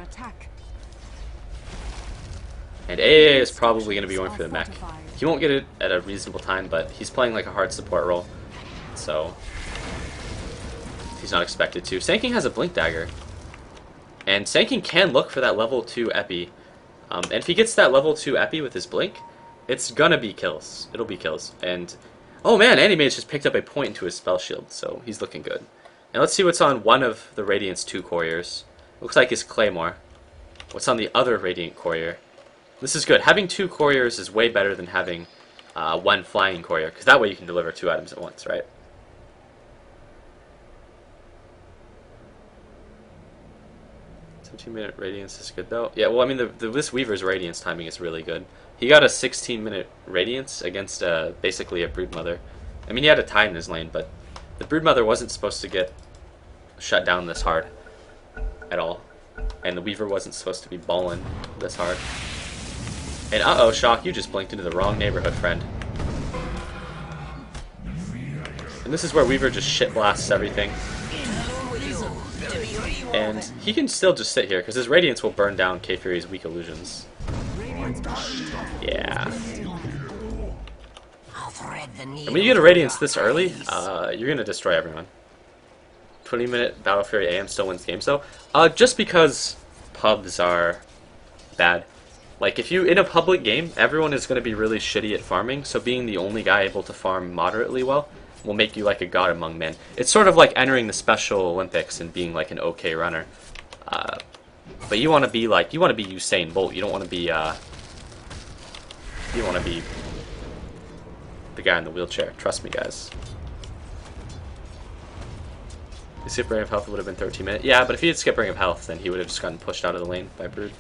And AA is probably going to be going for the mech. He won't get it at a reasonable time, but he's playing like a hard support role, so he's not expected to. Sanking has a Blink Dagger. And Sanking can look for that level 2 Epi. And if he gets that level 2 Epi with his Blink, it's gonna be kills. It'll be kills. And, oh man, Anti-Mage just picked up a point into his spell shield, so he's looking good. And let's see what's on one of the Radiant's 2 couriers. Looks like his Claymore. What's on the other Radiant courier? This is good. Having 2 couriers is way better than having 1 flying courier, because that way you can deliver 2 items at once, right? 2-minute Radiance is good though. Yeah, well, I mean, this Weaver's Radiance timing is really good. He got a 16-minute Radiance against basically a Broodmother. I mean, he had a Tide in his lane, but the Broodmother wasn't supposed to get shut down this hard at all. And the Weaver wasn't supposed to be balling this hard. And uh-oh, Shock, you just blinked into the wrong neighborhood, friend. And this is where Weaver just shit blasts everything. And he can still just sit here, because his Radiance will burn down K-Fury's weak illusions. Yeah. And when you get a Radiance this early, you're going to destroy everyone. 20-minute Battle Fury AM still wins games, though. Just because pubs are bad. Like, if you, in a public game, everyone is going to be really shitty at farming, so being the only guy able to farm moderately well will make you like a god among men. It's sort of like entering the Special Olympics and being like an okay runner. But you want to be like, you want to be Usain Bolt. You don't want to be, you want to be the guy in the wheelchair. Trust me, guys. The skip ring of health would have been 13 minutes. Yeah, but if he had skip ring of health, then he would have just gotten pushed out of the lane by Brood.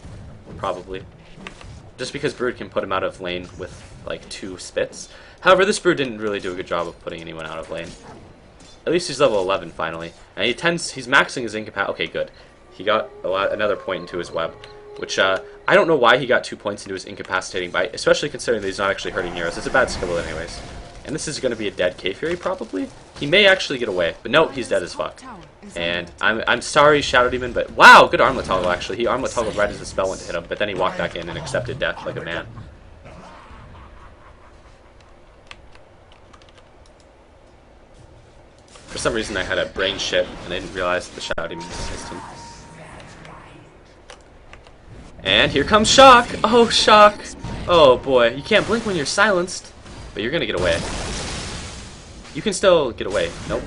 Probably. Just because Brood can put him out of lane with like 2 spits. However, this Brood didn't really do a good job of putting anyone out of lane. At least he's level 11 finally. And he's maxing his incapacity. Okay, good. He got another point into his web. Which, I don't know why he got 2 points into his incapacitating bite, especially considering that he's not actually hurting heroes. It's a bad skill anyways. And this is going to be a dead K-Fury, probably? He may actually get away, but no, he's dead as fuck. And I'm sorry, Shadow Demon, but wow, good armlet toggle actually. He armlet toggled right as the spell went to hit him, but then he walked back in and accepted death like a man. For some reason I had a brain shit and I didn't realize the Shadow Demon dismissed him. And here comes Shock! Oh, Shock! Oh boy, you can't blink when you're silenced, but you're gonna get away. You can still get away. Nope.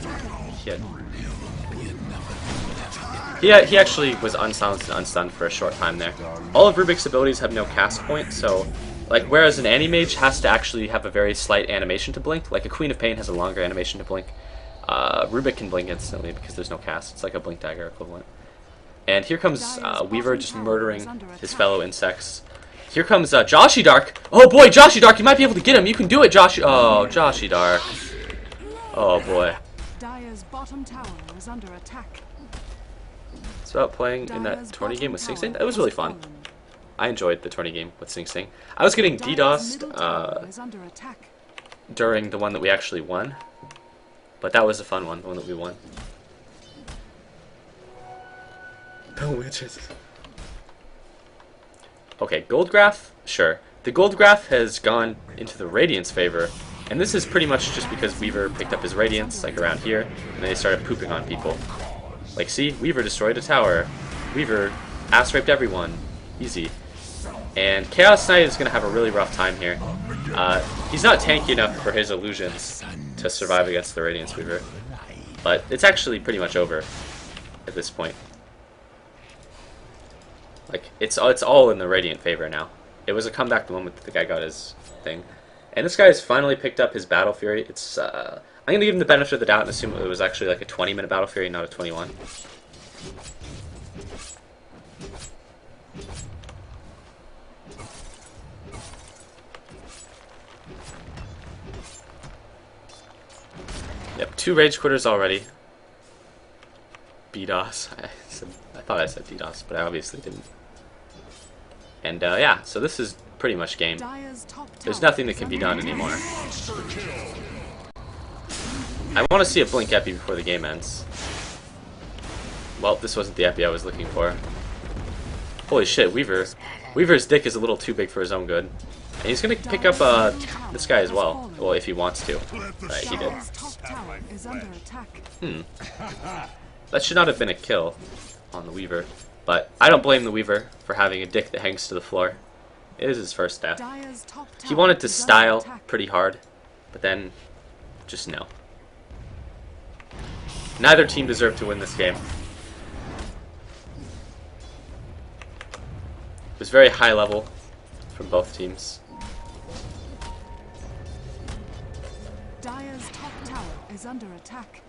He actually was unsilenced and unstunned for a short time there. All of Rubik's abilities have no cast point, so like whereas an Animage has to actually have a very slight animation to blink, like a Queen of Pain has a longer animation to blink, Rubik can blink instantly because there's no cast. It's like a blink dagger equivalent. And here comes Weaver just murdering his fellow insects. Here comes Joshy Dark. Oh boy, Joshy Dark, you might be able to get him. You can do it, Joshy. Oh, Joshy Dark. Oh boy. Dire's bottom tower is under attack. It's about playing in that tourney game with Sing Sing. It was really fun. I enjoyed the tourney game with Sing Sing. I was getting DDoS'd during the one that we actually won. But that was a fun one, the one that we won. The witches. Okay, gold graph? Sure. The gold graph has gone into the Radiant's favor. And this is pretty much just because Weaver picked up his Radiance, like around here, and then they started pooping on people. Like, see? Weaver destroyed a tower. Weaver ass-raped everyone. Easy. And Chaos Knight is going to have a really rough time here. He's not tanky enough for his illusions to survive against the Radiance Weaver. But it's actually pretty much over at this point. Like, it's all in the Radiant favor now. It was a comeback the moment that the guy got his thing. And this guy's finally picked up his Battle Fury. It's, I'm going to give him the benefit of the doubt and assume it was actually like a 20-minute Battle Fury, not a 21. Yep, 2 Rage Quitters already. BDOS. I thought I said DDoS, but I obviously didn't. And yeah, so this is pretty much game. There's nothing that can be done anymore. I want to see a Blink Epi before the game ends. Well, this wasn't the Epi I was looking for. Holy shit, Weaver's dick is a little too big for his own good. And he's going to pick up this guy as well. Well, if he wants to. Right, he did. That should not have been a kill on the Weaver. But I don't blame the Weaver for having a dick that hangs to the floor. It is his first death. He wanted to style pretty hard, but then just no. Neither team deserved to win this game. It was very high level from both teams. Dire's top tower is under attack.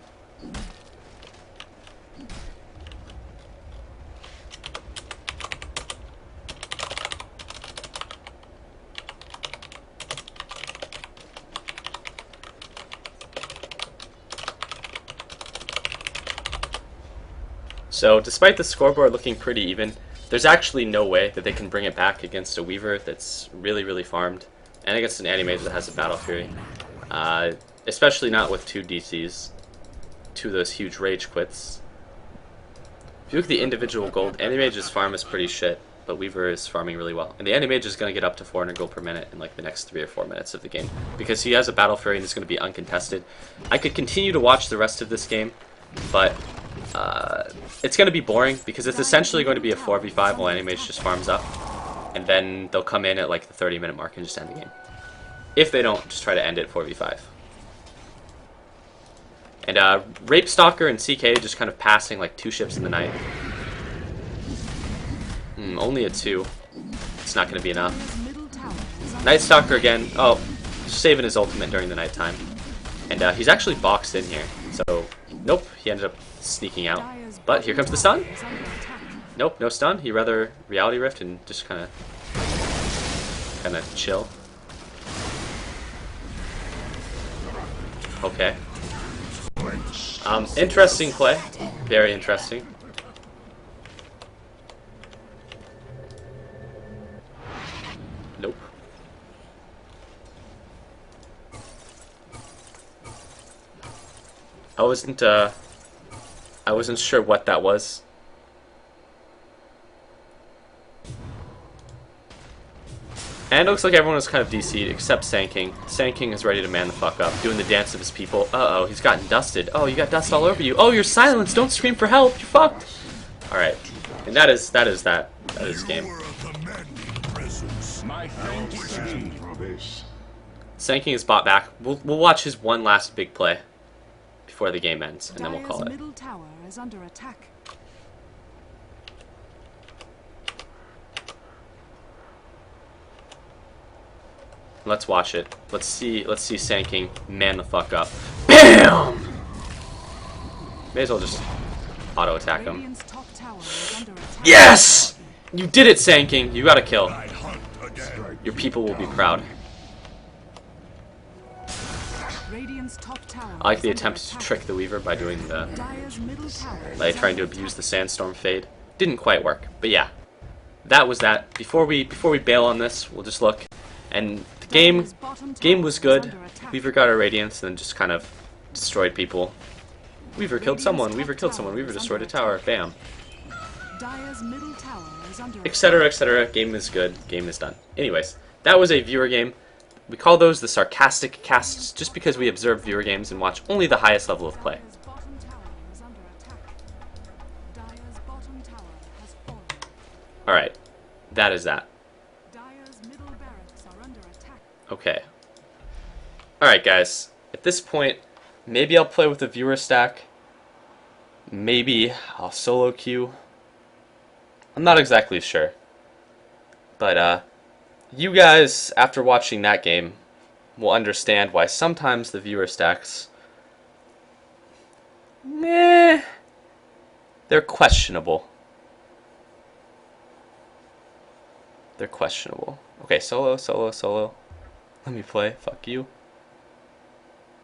So, despite the scoreboard looking pretty even, there's actually no way that they can bring it back against a Weaver that's really, really farmed, and against an Animage that has a Battle Fury. Especially not with 2 DCs, 2 of those huge Rage Quits. If you look at the individual gold, Animage's farm is pretty shit, but Weaver is farming really well. And the Animage is going to get up to 400 gold per minute in like the next 3 or 4 minutes of the game, because he has a Battle Fury and it's going to be uncontested. I could continue to watch the rest of this game, but it's going to be boring because it's essentially going to be a 4v5 while Animage just farms up, and then they'll come in at like the 30-minute mark and just end the game. If they don't just try to end it 4v5. And Rape Stalker and CK just kind of passing like 2 ships in the night. Only a 2. It's not going to be enough. Night Stalker again. Oh, just saving his ultimate during the nighttime. And he's actually boxed in here. So, nope, he ended up sneaking out. But here comes the stun. Nope, no stun. He rather Reality Rift and just kind of chill. Okay. Interesting play. Very interesting. Nope. I I wasn't sure what that was. And it looks like everyone was kind of DC'd except Sand-King. Sand-King is ready to man the fuck up, doing the dance of his people. Uh-oh, he's gotten dusted. Oh, you got dust all over you. Oh, you're silenced. Don't scream for help. You're fucked. Alright. And that is game. Sand-King is bought back. We'll watch his one last big play before the game ends, and then we'll call it. Middle tower is under attack. Let's watch it. Let's see Sand-King man the fuck up. BAM! May as well just auto attack him. Radiant's top tower is under attack. Yes! You did it, Sand-King. You got a kill. Your people will be proud. Radiant's top tower I like the is under attempt to attack. trick the Weaver by doing the Dire's middle tower by is trying to under abuse the attack. sandstorm fade. Didn't quite work, but yeah, that was that. Before we bail on this, we'll just look. And the Dire's bottom game tower was is good. under attack. Weaver got our radiance and then just kind of destroyed people. Weaver killed Radiant's someone. top Weaver killed tower someone. Weaver is destroyed a under tower. attack. Bam. Dire's middle tower is under Etc. Etc. Game is good. Game is done. Anyways, that was a viewer game. We call those the sarcastic casts just because we observe viewer games and watch only the highest level of play. Dire's bottom tower is under attack. Dire's bottom tower has fallen. Alright, that is that. Dire's middle barracks are under attack. Okay. Alright guys, at this point, maybe I'll play with the viewer stack. Maybe I'll solo queue. I'm not exactly sure. But, you guys, after watching that game, will understand why sometimes the viewer stacks, they're questionable. They're questionable. Okay, solo. Let me play. Fuck you.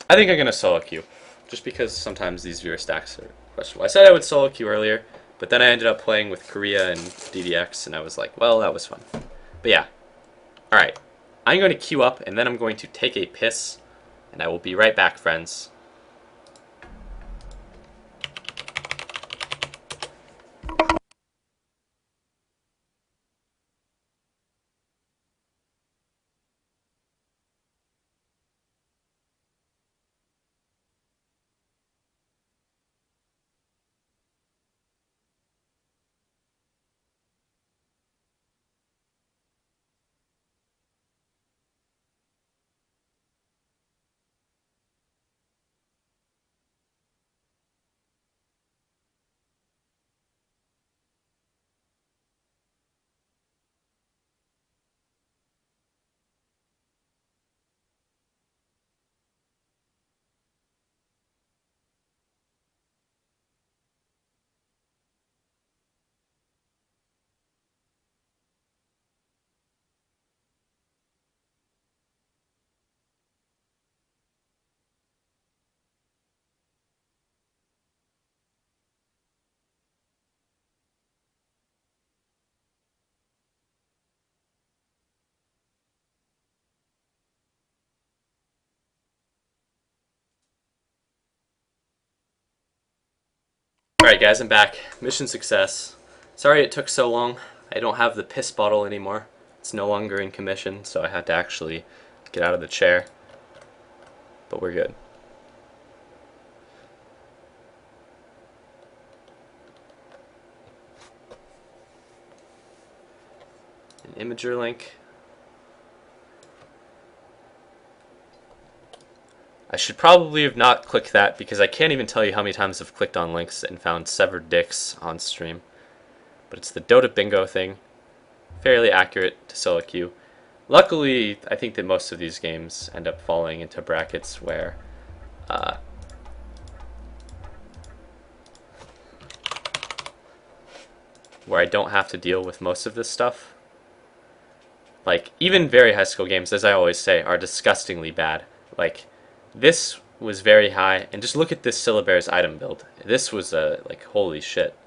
I think I'm gonna solo queue, just because sometimes these viewer stacks are questionable. I said I would solo queue earlier, but then I ended up playing with Korea and DDX, and I was like, well, that was fun. But yeah. Alright, I'm going to queue up, and then I'm going to take a piss, and I will be right back, friends. Alright guys, I'm back. Mission success. Sorry it took so long. I don't have the piss bottle anymore. It's no longer in commission, so I had to actually get out of the chair. But we're good. An imager link. I should probably have not clicked that because I can't even tell you how many times I've clicked on links and found severed dicks on stream. But it's the Dota bingo thing. Fairly accurate to solo queue. Luckily, I think that most of these games end up falling into brackets where I don't have to deal with most of this stuff. Like, even very high skill games, as I always say, are disgustingly bad. Like, this was very high, and just look at this Syllabear's item build. This was, like, holy shit.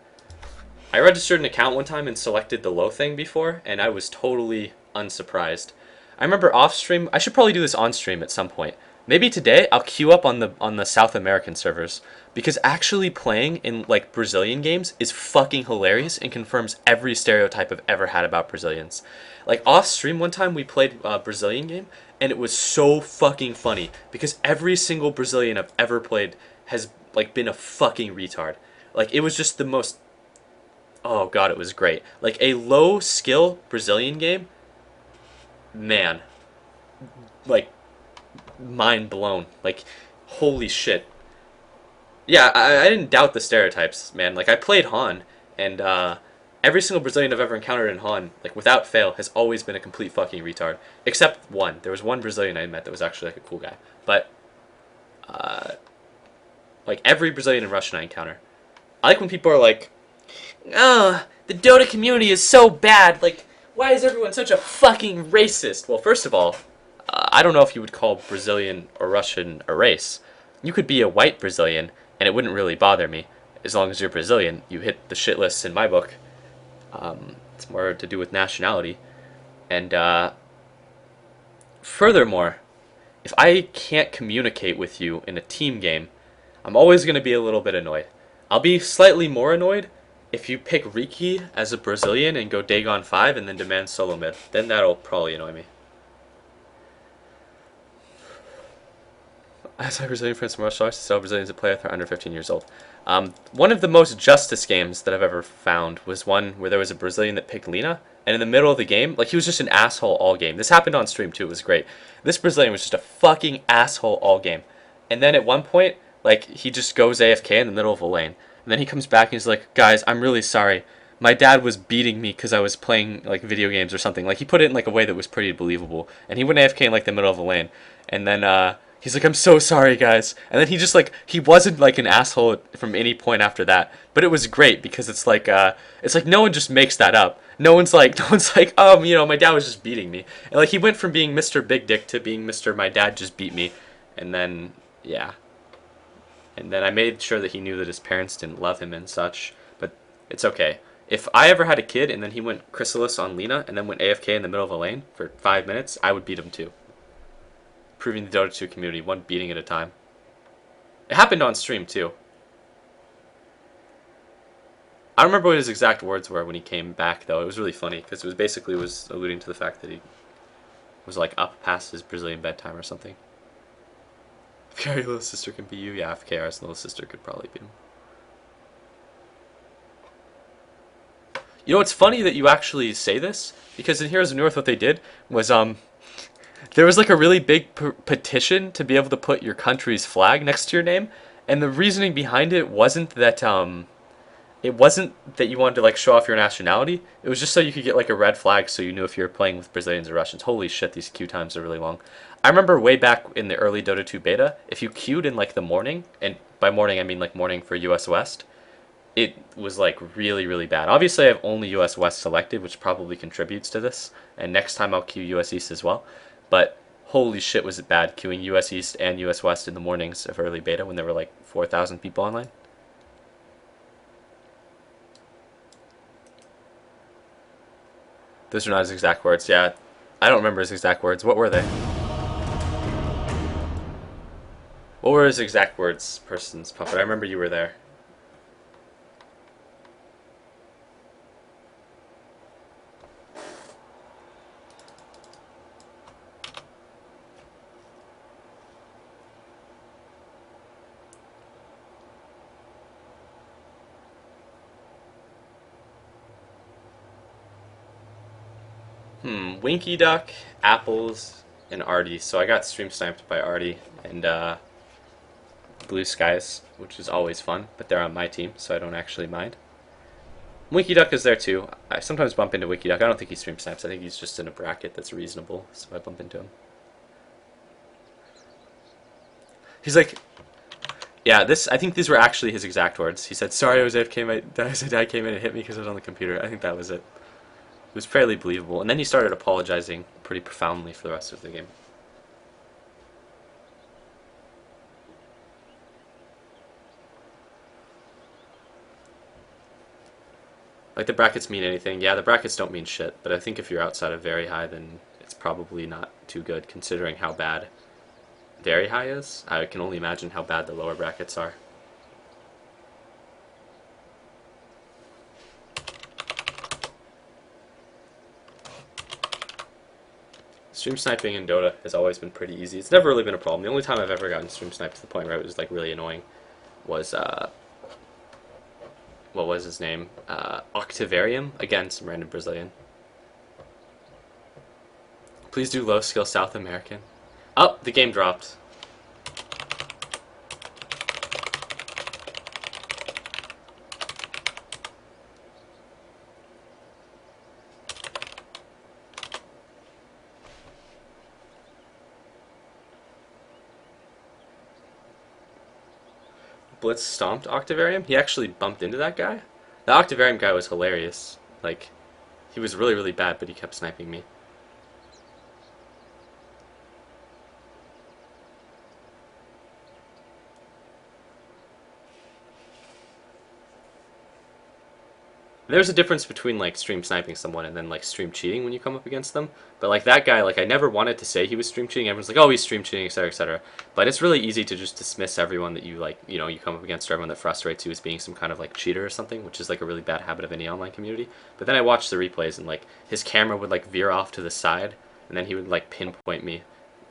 I registered an account one time and selected the low thing before, and I was totally unsurprised. I remember off stream, I should probably do this on stream at some point, Maybe today I'll queue up on the South American servers because actually playing in like Brazilian games is fucking hilarious and confirms every stereotype I've ever had about Brazilians. Like off stream one time we played a Brazilian game and it was so fucking funny because every single Brazilian I've ever played has like been a fucking retard. Like it was just the most, oh god, it was great. Like a low skill Brazilian game, man, like mind blown. Like holy shit. Yeah, I didn't doubt the stereotypes, man. Like I played Han, and every single Brazilian I've ever encountered in Han, like without fail, has always been a complete fucking retard. Except one. There was one Brazilian I met that was actually like a cool guy. But like every Brazilian and Russian I encounter, I like when people are like, "Oh, the Dota community is so bad. Like, why is everyone such a fucking racist?" Well, first of all, I don't know if you would call Brazilian or Russian a race. You could be a white Brazilian, and it wouldn't really bother me. As long as you're Brazilian, you hit the shit list in my book. It's more to do with nationality. And furthermore, if I can't communicate with you in a team game, I'm always going to be a little bit annoyed. I'll be slightly more annoyed if you pick Riki as a Brazilian and go Dagon 5 and then demand solo mid. Then that'll probably annoy me. As my Brazilian friends from Russia, I still Brazilians that play with are under 15 years old. One of the most justice games that I've ever found was one where there was a Brazilian that picked Lina, and in the middle of the game, like he was just an asshole all game. This happened on stream too, it was great. This Brazilian was just a fucking asshole all game. And then at one point, like he just goes AFK in the middle of a lane. And then he comes back and he's like, "Guys, I'm really sorry. My dad was beating me because I was playing like video games or something." Like he put it in like a way that was pretty believable. And he went AFK in like the middle of a lane. And then he's like, "I'm so sorry, guys." And then he just like he wasn't like an asshole from any point after that. But it was great because it's like no one just makes that up. No one's like you know, my dad was just beating me. And like he went from being Mr. Big Dick to being Mr. My dad just beat me. And then yeah. And then I made sure that he knew that his parents didn't love him and such. But it's okay. If I ever had a kid and then he went Chrysalis on Lina and then went AFK in the middle of a lane for 5 minutes, I would beat him too. Proving the Dota 2 community, one beating at a time. It happened on stream too. I don't remember what his exact words were when he came back though. It was really funny because it was basically alluding to the fact that he was like up past his Brazilian bedtime or something. If your little sister can beat you, yeah, if KR's little sister could probably beat him. You know, it's funny that you actually say this because in Heroes of North what they did was there was like a really big petition to be able to put your country's flag next to your name, and the reasoning behind it wasn't that you wanted to like show off your nationality. It was just so you could get like a red flag so you knew if you were playing with Brazilians or Russians. Holy shit, these queue times are really long. I remember way back in the early Dota 2 beta, if you queued in like the morning, and by morning I mean like morning for US West, it was like really, really bad. Obviously I have only US West selected, which probably contributes to this, and next time I'll queue US East as well. But holy shit was it bad queuing US East and US West in the mornings of early beta when there were like 4,000 people online. Those are not his exact words, yeah. I don't remember his exact words. What were they? What were his exact words, Person's Puppet? I remember you were there. Winky Duck, Apples, and Artie. So I got stream sniped by Artie and Blue Skies, which is always fun, but they're on my team, so I don't actually mind. Winky Duck is there too. I sometimes bump into Winky Duck. I don't think he stream snipes. I think he's just in a bracket that's reasonable, so I bump into him. He's like, yeah, I think these were actually his exact words. He said, "Sorry, I was AFK. My dad came in and hit me because I was on the computer." I think that was it. It was fairly believable. And then he started apologizing pretty profoundly for the rest of the game. Like, the brackets mean anything? Yeah, the brackets don't mean shit, but I think if you're outside of very high, then it's probably not too good, considering how bad very high is. I can only imagine how bad the lower brackets are. Stream sniping in Dota has always been pretty easy. It's never really been a problem. The only time I've ever gotten stream sniped to the point where it was like really annoying was what was his name? Octavarium. Again, some random Brazilian. Please do low skill South American. Oh, the game dropped. Blitz stomped Octavarium. He actually bumped into that guy. The Octavarium guy was hilarious. Like, he was really, really bad, but he kept sniping me. There's a difference between like stream sniping someone and then like stream cheating when you come up against them. But like that guy, like I never wanted to say he was stream cheating. Everyone's like, oh, he's stream cheating, etc., etc. But it's really easy to just dismiss everyone that you like, you know, you come up against, or everyone that frustrates you as being some kind of like cheater or something, which is like a really bad habit of any online community. But then I watched the replays and like his camera would like veer off to the side, and then he would like pinpoint me.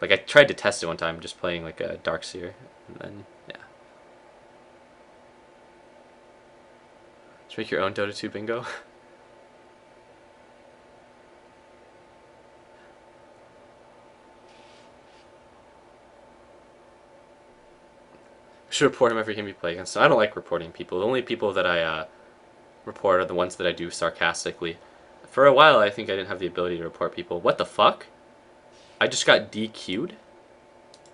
Like I tried to test it one time, just playing like a Darkseer, and then yeah. Just make your own Dota 2 bingo. Should report him every game we play against. So I don't like reporting people. The only people that I report are the ones that I do sarcastically. For a while, I think I didn't have the ability to report people. What the fuck? I just got DQ'd?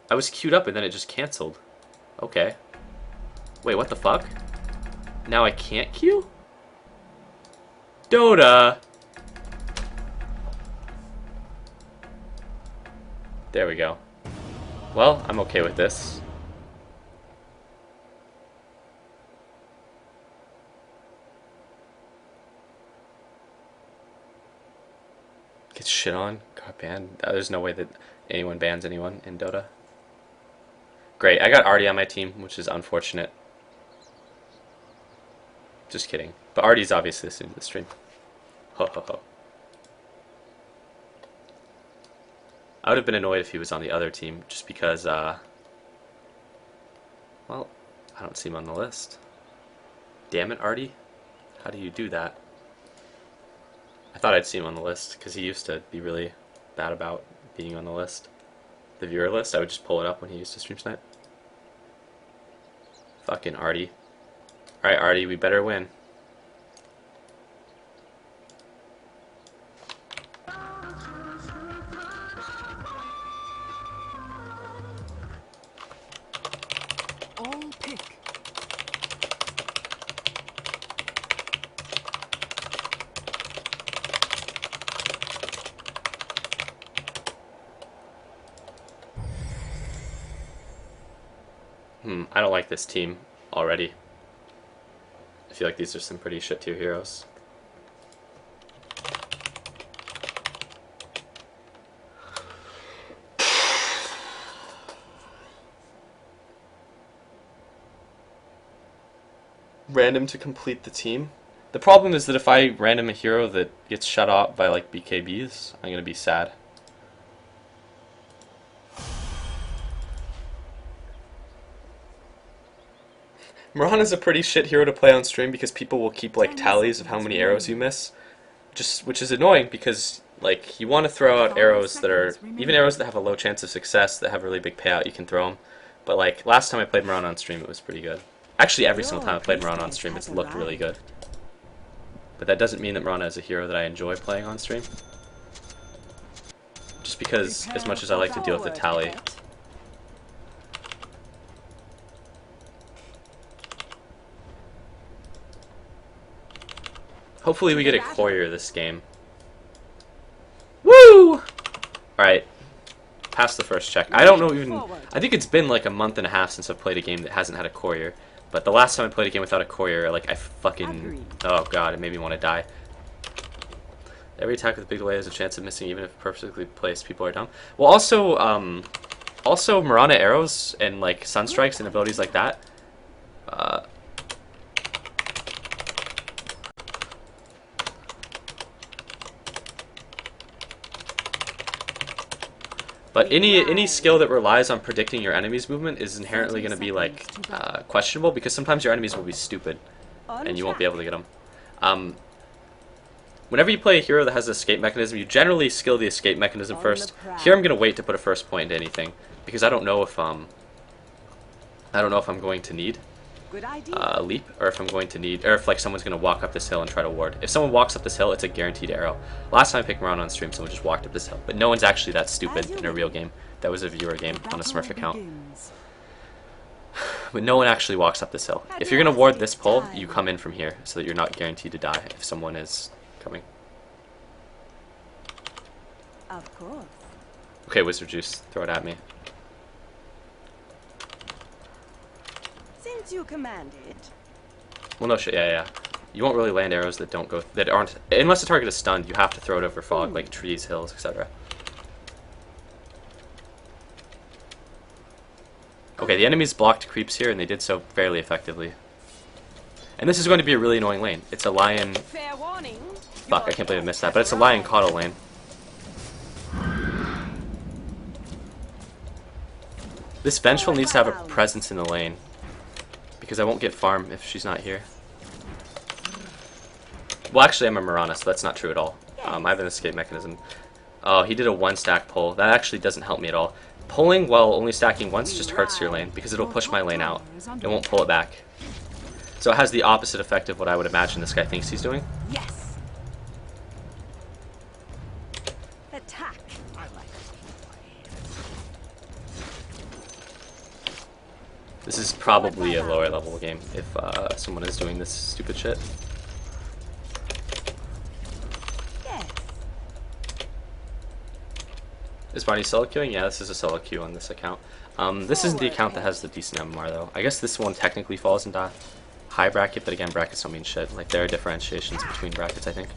I was queued up and then it just canceled. Okay. Wait, what the fuck? Now I can't queue? Dota! There we go. Well, I'm okay with this. Get shit on? Got banned? There's no way that anyone bans anyone in Dota. Great, I got Artie on my team, which is unfortunate. Just kidding. But Artie's obviously listening to the stream. Ho ho ho. I would have been annoyed if he was on the other team, just because, well, I don't see him on the list. Damn it, Artie. How do you do that? I thought I'd see him on the list, because he used to be really bad about being on the list. The viewer list, I would just pull it up when he used to stream snipe. Fucking Artie. Alright, Artie, we better win. All pick. I don't like this team already. I feel like these are some pretty shit tier heroes. Random to complete the team. The problem is that if I random a hero that gets shut off by like BKBs, I'm gonna be sad. Moran is a pretty shit hero to play on stream because people will keep like tallies of how many arrows you miss, which is annoying because like you want to throw out arrows that are even arrows that have a low chance of success that have a really big payout. You can throw them, but like last time I played Moran on stream, it was pretty good. Actually, every single time I played Moran on stream, it's looked really good. But that doesn't mean that Moran is a hero that I enjoy playing on stream. Just because, as much as I like to deal with the tally. Hopefully we get a courier this game. Woo! Alright. Pass the first check. I don't know even... I think it's been like a month and a half since I've played a game that hasn't had a courier. But the last time I played a game without a courier, like, I fucking... Oh god, it made me want to die. Every attack with a big delay has a chance of missing even if perfectly placed. People are dumb. Well, also, Also, Mirana arrows and like sunstrikes and abilities like that. But any skill that relies on predicting your enemy's movement is inherently going to be like questionable, because sometimes your enemies will be stupid and you won't be able to get them. Whenever you play a hero that has an escape mechanism, you generally skill the escape mechanism first. Here I'm going to wait to put a first point into anything, because I don't know if I'm going to need a leap, or if I'm going to need, or if like someone's going to walk up this hill and try to ward. If someone walks up this hill, it's a guaranteed arrow. Last time I picked Mirana on stream, someone just walked up this hill, but no one's actually that stupid in a real game. That was a viewer game on a Smurf account. But no one actually walks up this hill. If you're going to ward this pull, you come in from here, so that you're not guaranteed to die if someone is coming. Of course. Okay, Wizard Juice, throw it at me. Since you command it. Well, no shit, yeah. You won't really land arrows that don't go, that aren't, unless the target is stunned, you have to throw it over fog, like trees, hills, etc. Okay, the enemies blocked creeps here, and they did so fairly effectively. And this is going to be a really annoying lane. It's a lion... Fair warning. Fuck, I can't believe I missed that, but it's a lion caudal lane. This Vengeful needs to have a presence in the lane, because I won't get farm if she's not here. Well, actually, I'm a Mirana, so that's not true at all. I have an escape mechanism. Oh, he did a 1-stack pull. That actually doesn't help me at all. Pulling while only stacking once just hurts your lane, because it'll push my lane out. It won't pull it back. So it has the opposite effect of what I would imagine this guy thinks he's doing. Yes. Attack. This is probably a lower level game if someone is doing this stupid shit. Yes. Is Barney solo queuing? Yeah, this is a solo queue on this account. This isn't the account that has the decent MMR though. I guess this one technically falls into high bracket, but again, brackets don't mean shit. Like, there are differentiations between brackets, I think.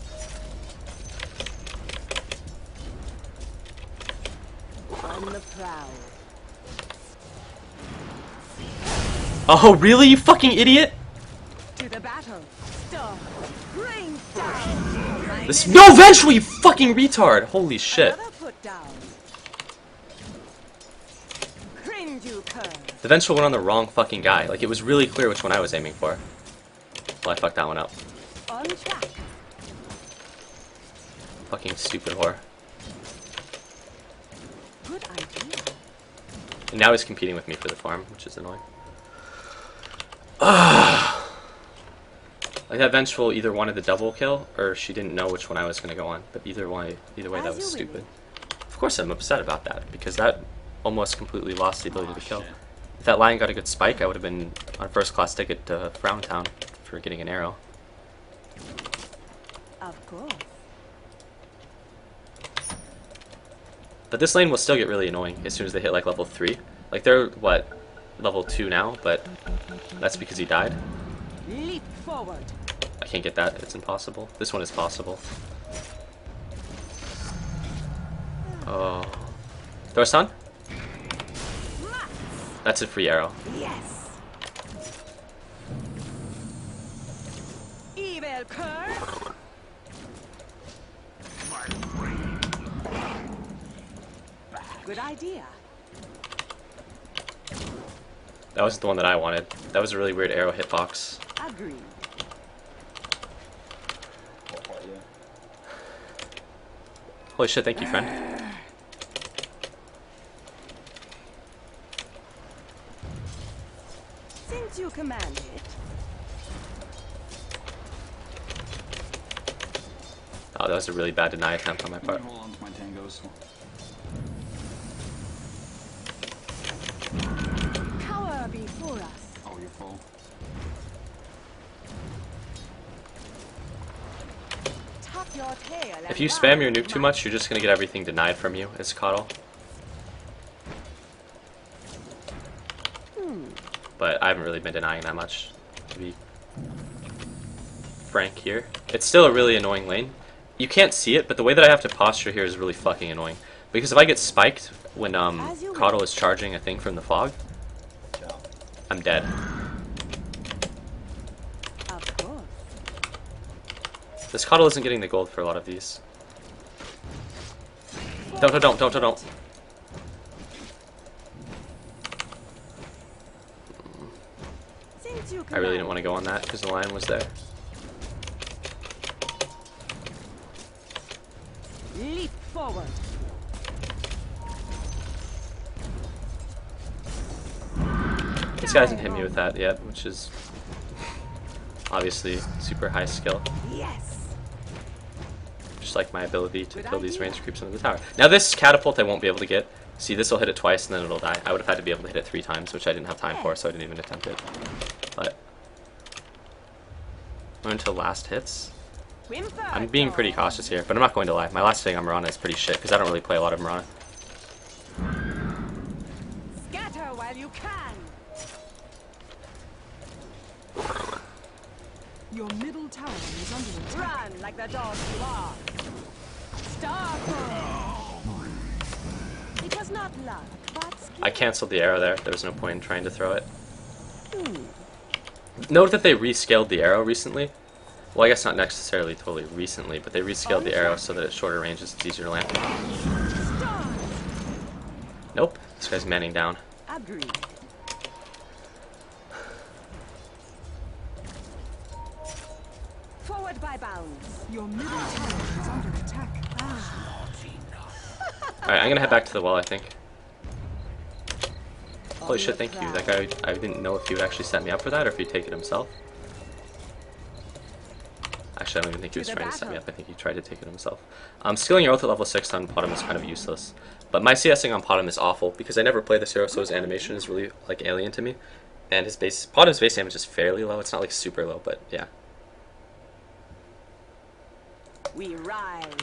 On the prowl. Oh, really, you fucking idiot? To the battle. Stop. Rain down. This no Vengeful, you fucking retard! Holy shit. Another put down. Cringe you cur. The Vengeful went on the wrong fucking guy. Like, it was really clear which one I was aiming for. Well, I fucked that one up. On track. Fucking stupid whore. Good idea. And now he's competing with me for the farm, which is annoying. Like, that Vengeful either wanted the double kill, or she didn't know which one I was going to go on. But either way, that was stupid. Of course I'm upset about that, because that almost completely lost the ability to kill. If that lion got a good spike, I would have been on first class ticket to Frowntown for getting an arrow. Of course. But this lane will still get really annoying as soon as they hit like level 3. Like, they're, what, level 2 now, but that's because he died. Leap forward. I can't get that, it's impossible. This one is possible. Oh. Throw a stun? That's a free arrow. Yes. Evil cur. Good idea. That wasn't the one that I wanted. That was a really weird arrow hitbox. Agreed. Holy shit, thank you, friend. Since you command it. Oh, that was a really bad deny attempt on my part. Hold on to my tangos. Power before us. Oh, you're full. Tuck your tail. If you spam your nuke too much, you're just gonna get everything denied from you as Coddle. But I haven't really been denying that much, to be frank here. It's still a really annoying lane. You can't see it, but the way that I have to posture here is really fucking annoying. Because if I get spiked when Caudle is charging a thing from the fog, I'm dead. Of course. This Caudle isn't getting the gold for a lot of these. Don't. Since you I really didn't command want to go on that because the lion was there. leap forward. This guy hasn't hit me with that yet, which is obviously super high skill. Yes. Just like my ability to kill these range creeps under the tower. Now this catapult I won't be able to get. See, this will hit it twice and then it'll die. I would have had to be able to hit it 3 times, which I didn't have time for, so I didn't even attempt it. But we're into last hits. I'm being pretty cautious here, but I'm not going to lie. My last hitting on Mirana is pretty shit because I don't really play a lot of Mirana. Scatter while you can. Your middle tower is under attack. Run like the dog you are. Starfall. It was not luck, but skill. I canceled the arrow there. There was no point in trying to throw it. Note that they rescaled the arrow recently. Well, I guess not necessarily totally recently, but they rescaled the arrow so that at shorter ranges it's easier to land. Nope, this guy's manning down. Agreed. Forward by bounds. Your middle tower is under attack. Alright, I'm gonna head back to the well, I think. Holy shit, thank you. That guy, I didn't know if he would actually set me up for that or if he'd take it himself. Actually, I don't even think he was trying to set me up. I think he tried to take it himself. Skilling your oath at level 6 on Potom is kind of useless. But my CSing on Potom is awful because I never play this hero, so his animation is really like alien to me. And his Potom's base damage is fairly low. It's not like super low, but yeah. We ride.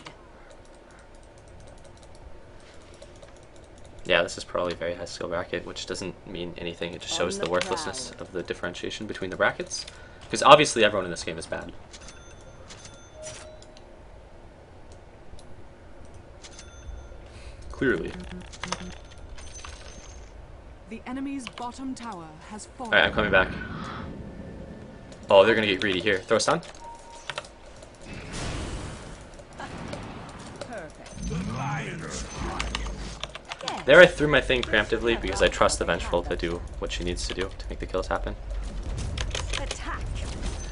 Yeah, this is probably a very high skill bracket, which doesn't mean anything. It just shows the worthlessness of the differentiation between the brackets. Because obviously everyone in this game is bad. Clearly. The enemy's bottom tower has fallen. Alright, I'm coming back. Oh, they're gonna get greedy here. Throw a stun? There I threw my thing preemptively because I trust the Vengeful to do what she needs to do to make the kills happen. Attack.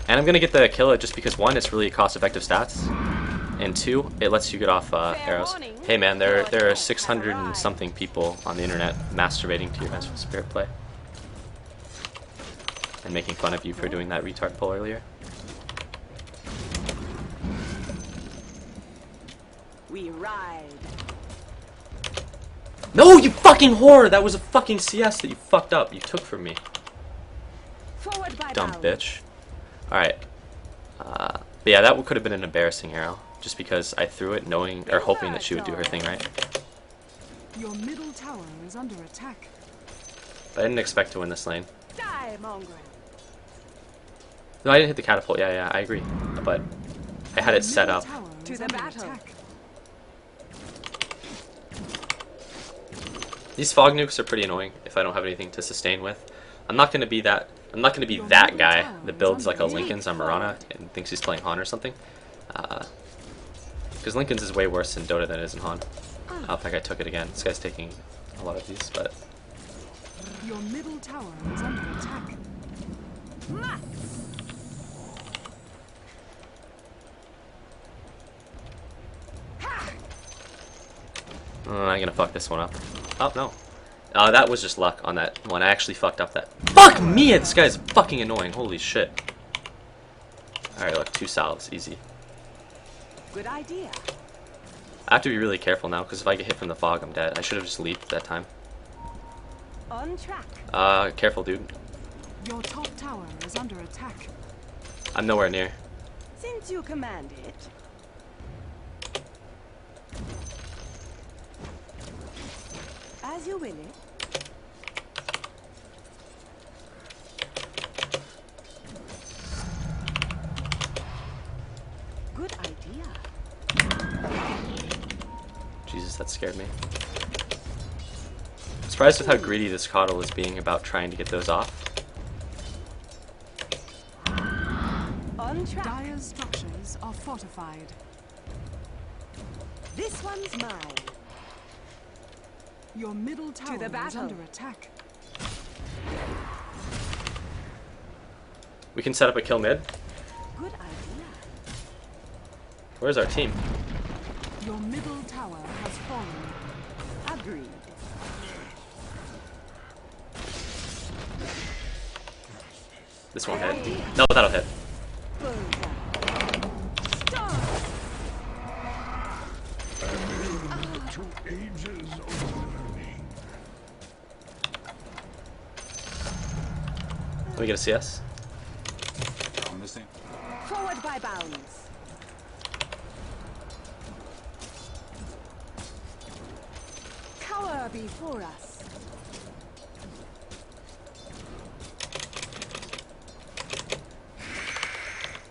And I'm gonna get the kill just because 1, it's really cost-effective stats, and 2, it lets you get off arrows. Hey man, there are 600 and something people on the internet masturbating to your Vengeful Spirit play. And making fun of you for doing that retard pull earlier. We ride. No, you fucking whore! That was a fucking CS that you fucked up. You took from me. Forward by Dumb bounds. bitch. Alright. But yeah, that could have been an embarrassing arrow. Just because I threw it knowing, or hoping that she would do her thing right. Your middle tower is under attack. But I didn't expect to win this lane. Die, mongrel. No, I didn't hit the catapult. Yeah, I agree. But I had it set up. To the battle. These fog nukes are pretty annoying if I don't have anything to sustain with. I'm not gonna be that that guy that builds like a Lincoln's on Mirana and thinks he's playing Han or something. Because Lincoln's is way worse in Dota than it is in Han. Oh, that guy took it again. This guy's taking a lot of these, but Your middle tower is under attack. I'm gonna fuck this one up. Oh no. That was just luck on that one. I actually fucked up that. Fuck me! This guy is fucking annoying. Holy shit. Alright, look, 2 salves. Easy. Good idea. I have to be really careful now, because if I get hit from the fog, I'm dead. I should have just leaped that time. On track. Careful, dude. Your top tower is under attack. I'm nowhere near. Since you command it. As you will it. Good idea. Jesus, that scared me. I'm surprised with how greedy this Coddle is being about trying to get those off. On track. Dire's structures are fortified. This one's mine. Your middle tower the is battle. under attack. We can set up a kill mid. Good idea. Where's our team? Your middle tower has fallen. Agreed. This won't hit. No, that'll hit. To ages of learning. Let me get a CS. Forward by bounds. Cower before us.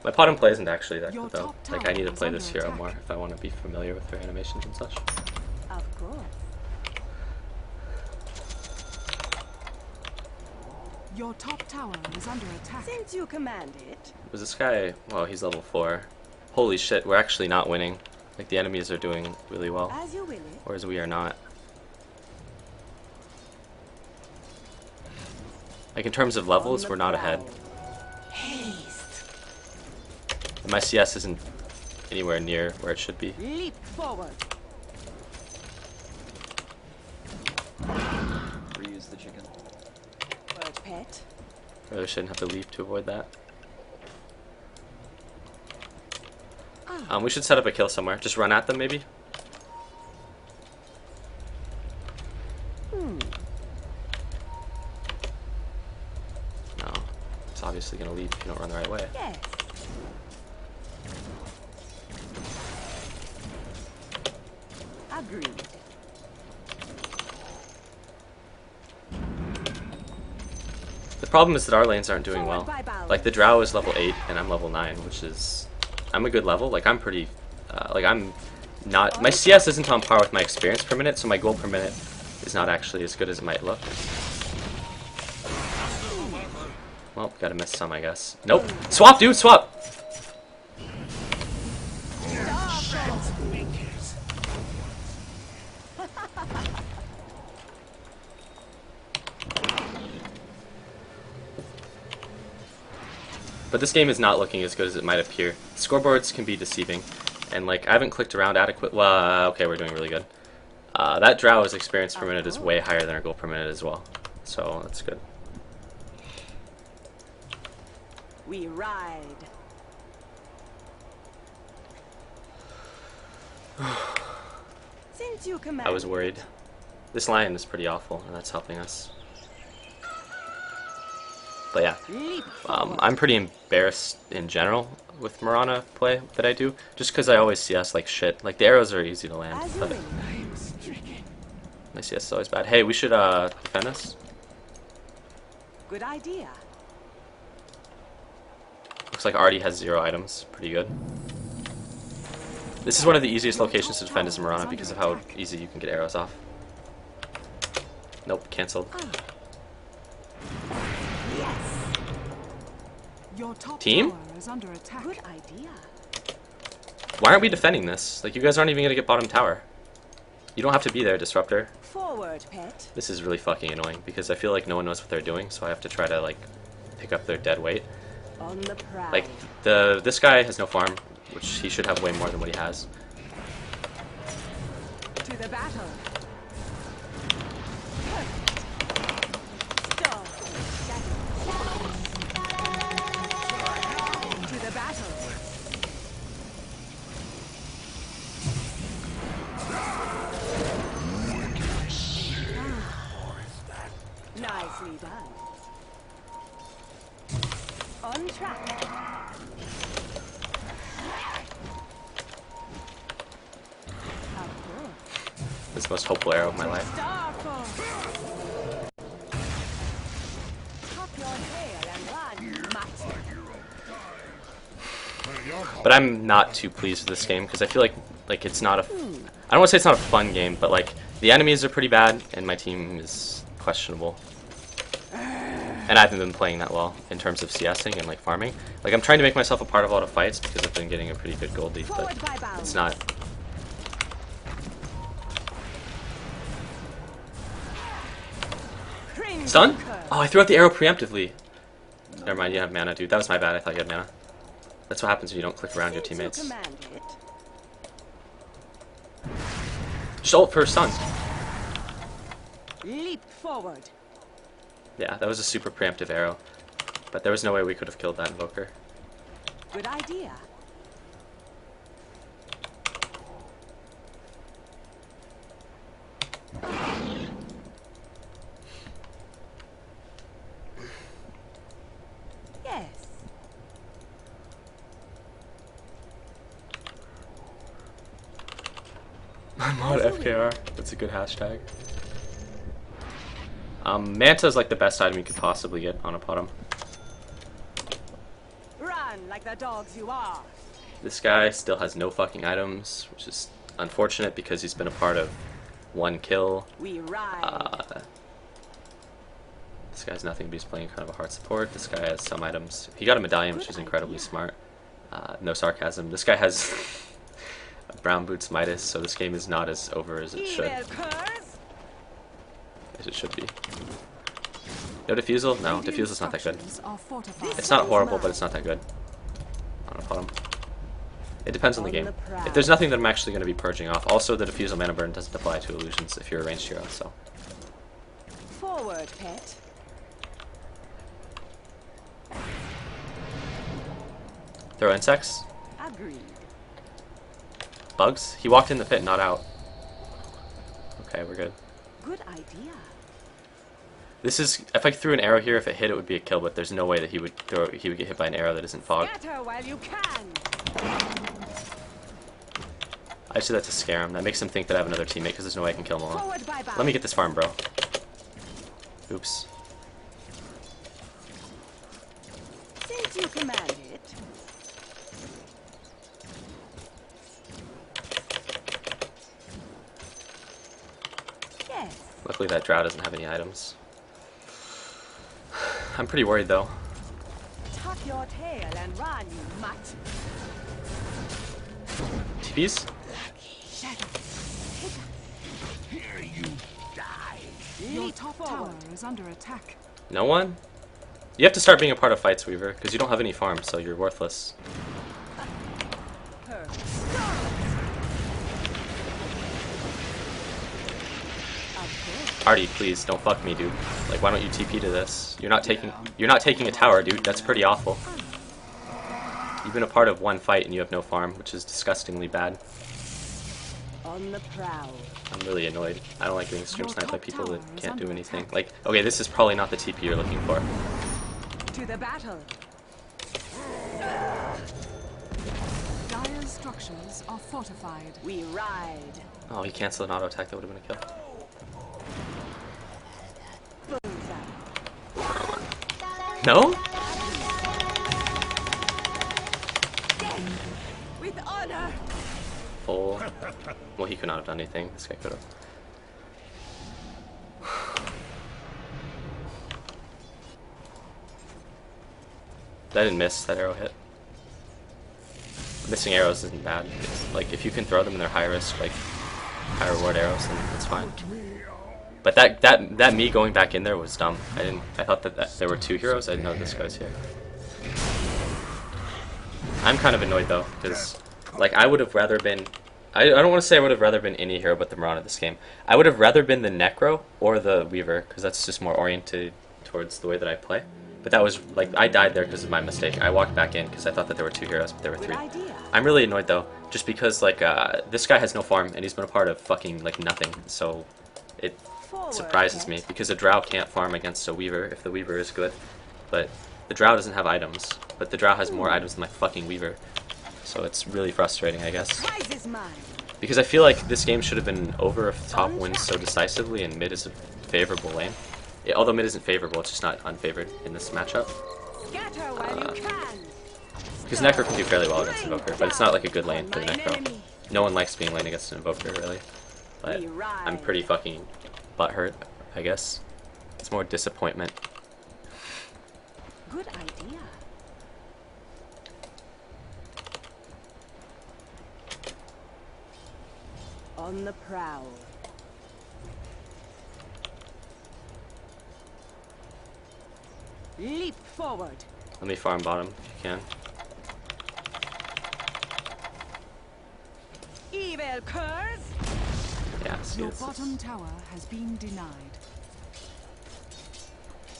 My pot and play isn't actually that Your good though. top Like I tower need to is play under this hero attack. more if I want to be familiar with their animations and such. Of course. Your top tower is under attack. Since you command it. Was this guy? Well, he's level 4. Holy shit, we're actually not winning. Like the enemies are doing really well, As you will it. whereas we are not. Like in terms of levels, we're not ahead. Haste. And my CS isn't anywhere near where it should be. Leap forward. Reuse the chicken. Word pet. I really shouldn't have to leave to avoid that. We should set up a kill somewhere. Just run at them, maybe? No. It's obviously going to leave if you don't run the right way. Yes. Agreed. The problem is that our lanes aren't doing well. Forward by bounds. Like the Drow is level 8 and I'm level 9, which is... I'm a good level. Like I'm pretty... like I'm not... My CS isn't on par with my experience per minute, so my gold per minute is not actually as good as it might look. Well, gotta miss some, I guess. Nope. Swap, dude, swap! But this game is not looking as good as it might appear. Scoreboards can be deceiving, and like I haven't clicked around adequate. Well, okay, we're doing really good. That Drow's experience per minute is way higher than our goal per minute as well, so that's good. We ride. Since you command. I was worried. This lion is pretty awful, and that's helping us. But yeah, Leap forward. I'm pretty embarrassed in general with Mirana play that I do, just because I always CS like shit. Like the arrows are easy to land, As you but will. my CS is always bad. Hey, we should defend this. Good idea. Looks like Artie has 0 items. Pretty good. This is one of the easiest locations to defend as a Mirana because of how easy you can get arrows off. Nope, cancelled. Yes. Your top Team? tower is under attack. Good idea. Why aren't we defending this? Like, you guys aren't even gonna get bottom tower. You don't have to be there, Disruptor. Forward, pet. This is really fucking annoying because I feel like no one knows what they're doing, so I have to try to, like, pick up their dead weight. On the prowl. Like, this guy has no farm, which he should have way more than what he has. To the battle. Stop. To the battle. Nicely done. On track. Of course. This is the most hopeful arrow of my life. Starfall. Tuck your tail and run, Matt. But I'm not too pleased with this game because I feel like it's not a I don't want to say it's not a fun game, but like the enemies are pretty bad and my team is questionable. And I haven't been playing that well in terms of CSing and like farming. Like I'm trying to make myself a part of a lot of fights because I've been getting a pretty good gold lead, but it's not. Stun? Oh, I threw out the arrow preemptively. Never mind, you have mana, dude. That was my bad. I thought you had mana. That's what happens when you don't click around your teammates. Just ult for stun. Leap forward. Yeah, that was a super preemptive arrow. But there was no way we could have killed that invoker. Good idea. Yes. Mod FKR. That's a good hashtag. Manta is like the best item you could possibly get on a bottom. Run like the dogs you are. This guy still has no fucking items, which is unfortunate because he's been a part of one kill. We ride. This guy's nothing, but he's playing kind of a hard support. This guy has some items. He got a medallion, which is incredibly smart. No sarcasm. This guy has a brown boots Midas, so this game is not as over as it should. As it should be. No defusal? No, defusal's not that good. It's not horrible, but it's not that good. On a bottom. It depends on the game. If there's nothing that I'm actually going to be purging off. Also, the defusal mana burn doesn't apply to illusions if you're a ranged hero, so. Forward, pet. Throw insects. Agreed. Bugs? He walked in the pit, not out. Okay, we're good. Good idea. This is, if I threw an arrow here, if it hit, it would be a kill, but there's no way that he would get hit by an arrow that isn't fogged. Scatter while you can. I just do that to scare him. That makes him think that I have another teammate because there's no way I can kill him alone. Forward, bye-bye. Let me get this farm, bro. Oops. Since you command it. Yes. Luckily that drow doesn't have any items. I'm pretty worried though. Tuck your tail and run, you mutt. TPs? Here you die. Your top tower is under attack. No one? You have to start being a part of fights, Weaver, because you don't have any farm, so you're worthless. Artie, please don't fuck me, dude. Like, why don't you TP to this? You're not taking a tower, dude. That's pretty awful. You've been a part of one fight and you have no farm, which is disgustingly bad. On the prowl. I'm really annoyed. I don't like getting stream sniped by people that can't do anything. Like, okay, this is probably not the TP you're looking for. To the battle. Dire structures are fortified. We ride. Oh, he canceled an auto attack. That would have been a kill. No? With honor. Full. Well, he could not have done anything. This guy could have. That didn't miss. That arrow hit. Missing arrows isn't bad. It's like, if you can throw them and they're high risk, like, high reward arrows, then it's fine. But that me going back in there was dumb. I thought that there were two heroes. I didn't know this guy was here. I'm kind of annoyed though, because like I would have rather been. I don't want to say I would have rather been any hero but the Mirana this game. I would have rather been the Necro or the Weaver, because that's just more oriented towards the way that I play. But that was like, I died there because of my mistake. I walked back in because I thought that there were two heroes, but there were three. I'm really annoyed though, just because like this guy has no farm and he's been a part of fucking like nothing. So it surprises me because a Drow can't farm against a Weaver if the Weaver is good. But the Drow doesn't have items, but the Drow has more items than my fucking Weaver. So it's really frustrating, I guess. Because I feel like this game should have been over if top wins so decisively and mid is a favorable lane. Yeah, although mid isn't favorable, it's just not unfavored in this matchup. Because Necro can do fairly well against Invoker, but it's not like a good lane for the Necro. No one likes being lane against an Invoker, really. But I'm pretty fucking butthurt, I guess. It's more disappointment. Good idea. On the prowl. Leap forward. Let me farm bottom if you can. Evil curs. Yeah, see, Your this bottom is... tower has been denied.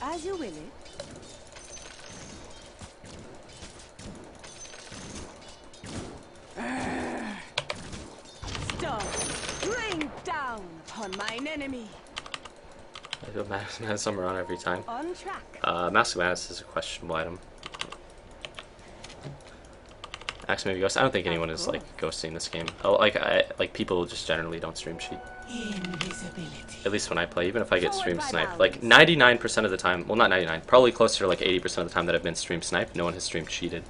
As you will it. Stop. Bring down upon mine enemy. I do Mask of Madness on every time. On track. Mask of Madness is a questionable item. Axe maybe Ghost. I don't think anyone is like ghosting this game. Oh, like people just generally don't stream cheat. Invisibility. At least when I play, even if I get stream sniped. Like 99% of the time, well not 99, probably closer to like 80% of the time that I've been stream sniped, no one has stream cheated.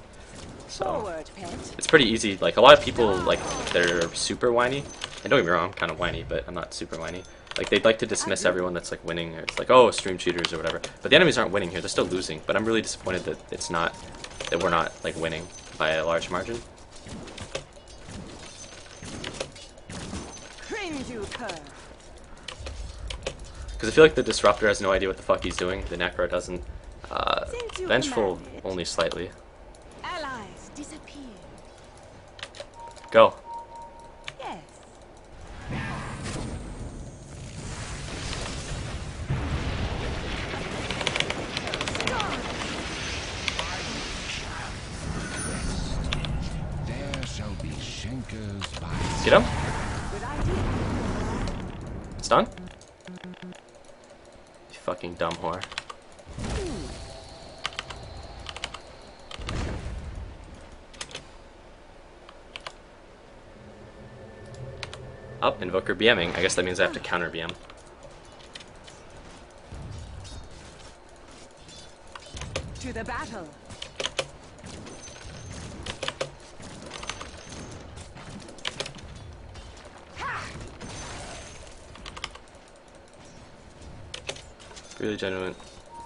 So Forward, pet. it's pretty easy. Like a lot of people, like they're super whiny. And don't get me wrong, I'm kind of whiny, but I'm not super whiny. Like they'd like to dismiss everyone that's like winning, or it's like, oh, stream cheaters or whatever. But the enemies aren't winning here; they're still losing. But I'm really disappointed that that we're not like winning by a large margin. Cringe, you cur. Because I feel like the Disruptor has no idea what the fuck he's doing. The Necro doesn't. Since you Vengeful command it. only slightly. Allies disappear. Go. Yes. There shall be Schenkers by Get him. Good idea. Stun. You fucking dumb whore. Up, Invoker BMing. I guess that means I have to counter BM. To the battle.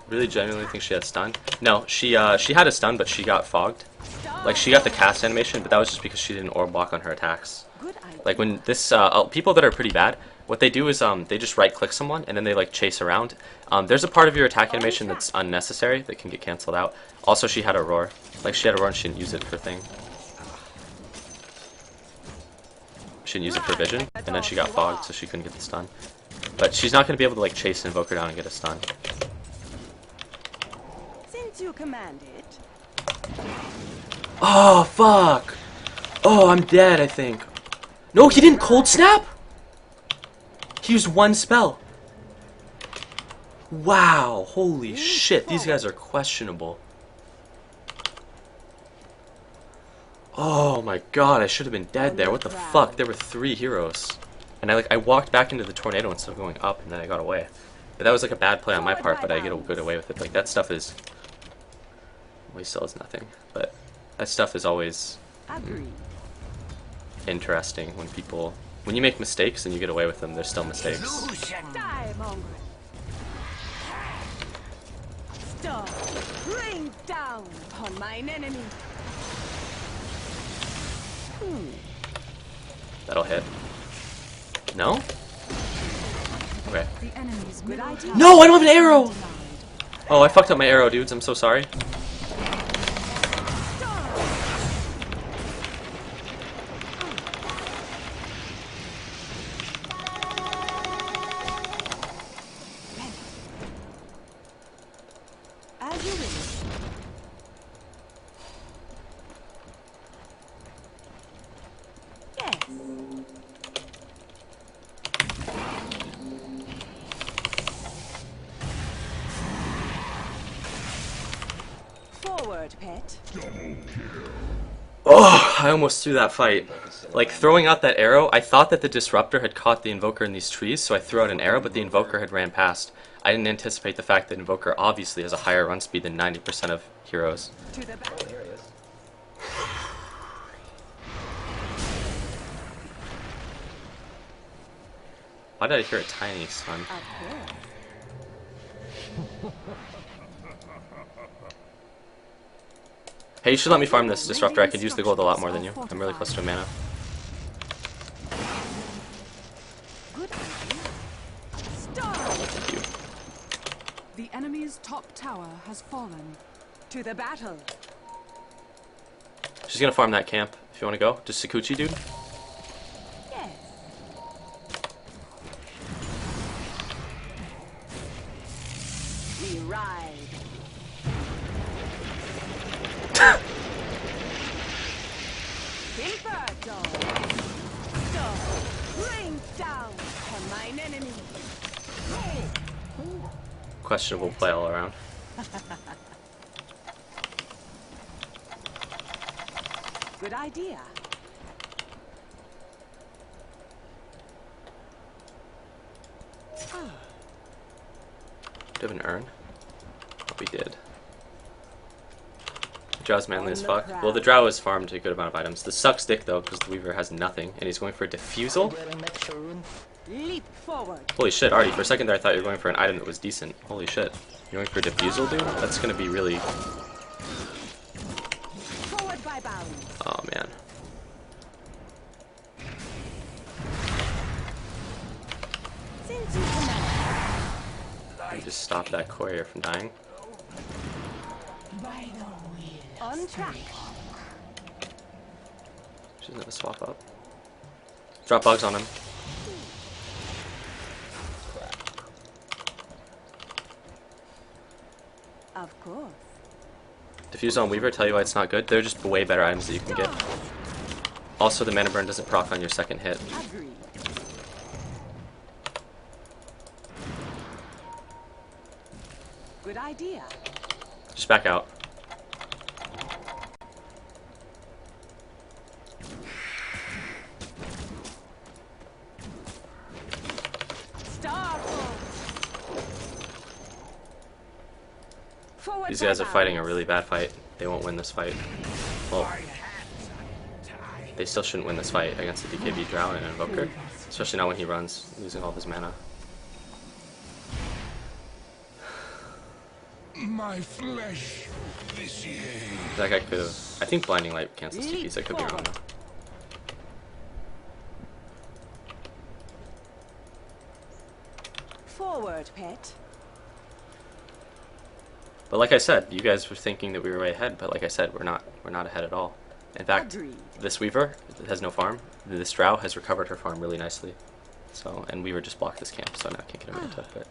Really genuinely think she had stun. No, she had a stun, but she got fogged. Like she got the cast animation, but that was just because she didn't orb block on her attacks. Good idea. Like when this people that are pretty bad, what they do is they just right click someone and then they like chase around. There's a part of your attack animation that's unnecessary that can get canceled out. Also, she had a roar. Like she had a roar and she didn't use it for thing. She didn't use it for vision, and then she got fogged, so she couldn't get the stun. But she's not going to be able to like chase Invoker down and get a stun. Since you command it. Oh fuck! Oh, I'm dead, I think. No, he didn't cold snap? He used one spell. Wow, holy shit, these guys are questionable. Oh my god, I should have been dead there. What the fuck? There were 3 heroes. And I walked back into the tornado instead of going up, and then I got away. But that was like a bad play on my part, but I get a good away with it. Like that stuff is... Well, he still has nothing. But that stuff is always interesting when people... When you make mistakes and you get away with them, they're still mistakes. Die, mongrel. Stop. Bring down upon mine enemy. That'll hit. No? Okay. The enemy's Good middle idea. tower No, I don't have an arrow! denied. Oh, I fucked up my arrow, dudes. I'm so sorry. As you wish. Yes. Forward, pet. Oh, I almost threw that fight. Like, throwing out that arrow, I thought that the Disruptor had caught the Invoker in these trees, so I threw out an arrow, but the Invoker had ran past. I didn't anticipate the fact that Invoker obviously has a higher run speed than 90% of heroes. To the battle. Why did I hear a tiny son? Of course. Hey, you should let me farm this disruptor. I could use the gold a lot more than you. I'm really close to a mana. Good idea. Start. Thank you. The enemy's top tower has fallen. To the battle. She's gonna farm that camp. If you want to go, just Sakuchi, dude. Yes. We ride. Inferno. Bring down on mine enemy. Questionable play all around. Good idea. Do we have an urn? Oh, we did. Drow's manly as fuck. Well, the Drow has farmed a good amount of items. This sucks dick though, because the Weaver has nothing, and he's going for a Diffusal? Leap forward. Holy shit, Artie, for a second there I thought you were going for an item that was decent. Holy shit. You're going for a Diffusal, dude? That's gonna be really... Forward by bounds. Oh, man. Since you command. I just stop that courier from dying. On track. She doesn't have a swap up. Drop bugs on him. Of course. Diffuse on Weaver, tell you why it's not good. They're just way better items that you can get. Also, the mana burn doesn't proc on your second hit. Agreed. Good idea. Just back out. Forward These by guys are fighting a bounds. really bad fight. They won't win this fight. Well, they still shouldn't win this fight against the DKB Drow and Invoker. Especially not when he runs, losing all of his mana. My flesh vitiate. That guy could have... I think Blinding Light cancels TPs, I could be wrong though. Forward, pet. But like I said, you guys were thinking that we were way ahead, but like I said, we're not ahead at all. In fact, Agreed. this Weaver has no farm. This Drow has recovered her farm really nicely. So, and Weaver just blocked this camp, so now I can't get him into it, but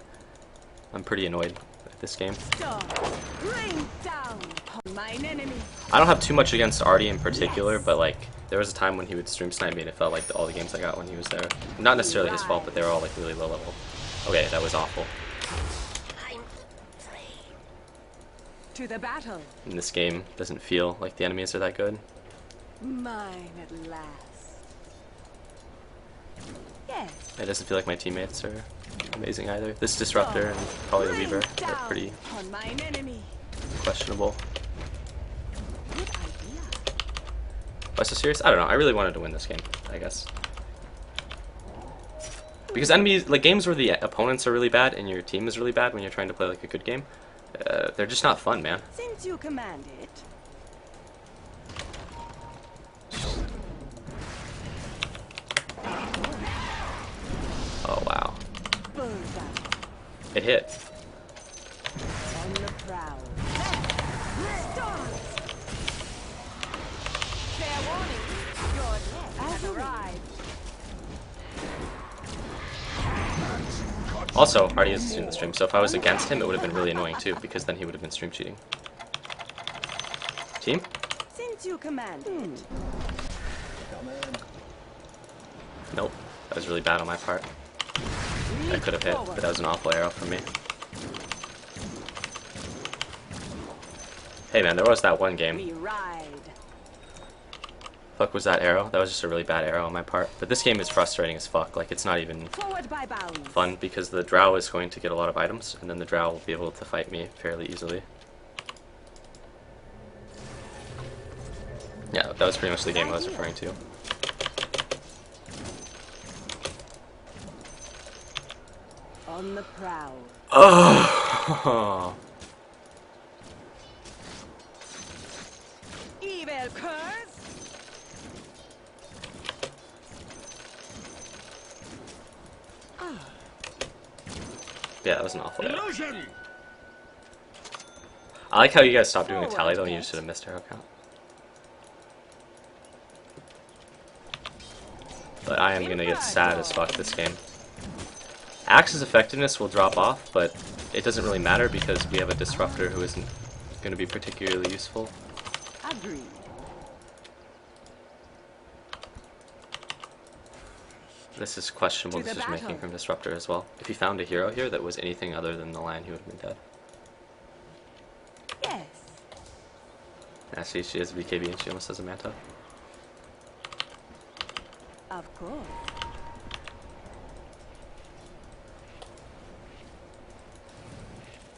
I'm pretty annoyed at this game. Stop. Bring down on mine enemy. I don't have too much against Artie in particular, but like, there was a time when he would stream snipe me and it felt like all the games I got when he was there. Not necessarily his fault, but they were all like really low level. Okay, that was awful. To the battle. And this game doesn't feel like the enemies are that good. Mine at last. Yes. It doesn't feel like my teammates are amazing either. This Disruptor and probably the Weaver Bring are down pretty on mine enemy. questionable. Good idea. Was so serious? I don't know. I really wanted to win this game, I guess. Because enemies, like games where the opponents are really bad and your team is really bad when you're trying to play like a good game, they're just not fun, man. Since you command it. Oh wow. Bullseye. It hit. On the prowl. Start. Fair warning. Your death has arrived. Also, Artie isn't streaming the stream, so if I was against him, it would have been really annoying too, because then he would have been stream cheating. Team? Since you command it. Nope. That was really bad on my part. I could have hit, but that was an awful arrow from me. Hey man, there was that one game. We ride. Fuck was that arrow? That was just a really bad arrow on my part. But this game is frustrating as fuck. Like, it's not even Forward by bounds. fun because the Drow is going to get a lot of items, and then the Drow will be able to fight me fairly easily. Yeah, that was pretty much the game I was referring to. On the prowl. Oh. Evil curse. Yeah, that was an awful hit. Illusion! I like how you guys stopped doing a tally though, and you just did a missed arrow count. But I am gonna get sad as fuck this game. Axe's effectiveness will drop off, but it doesn't really matter because we have a disruptor who isn't gonna be particularly useful. Agreed. This is questionable To the decision making battle. from Disruptor as well. If he found a hero here that was anything other than the Lion, he would have been dead. Yes. Actually, she has BKB and she almost has a Manta. Of course.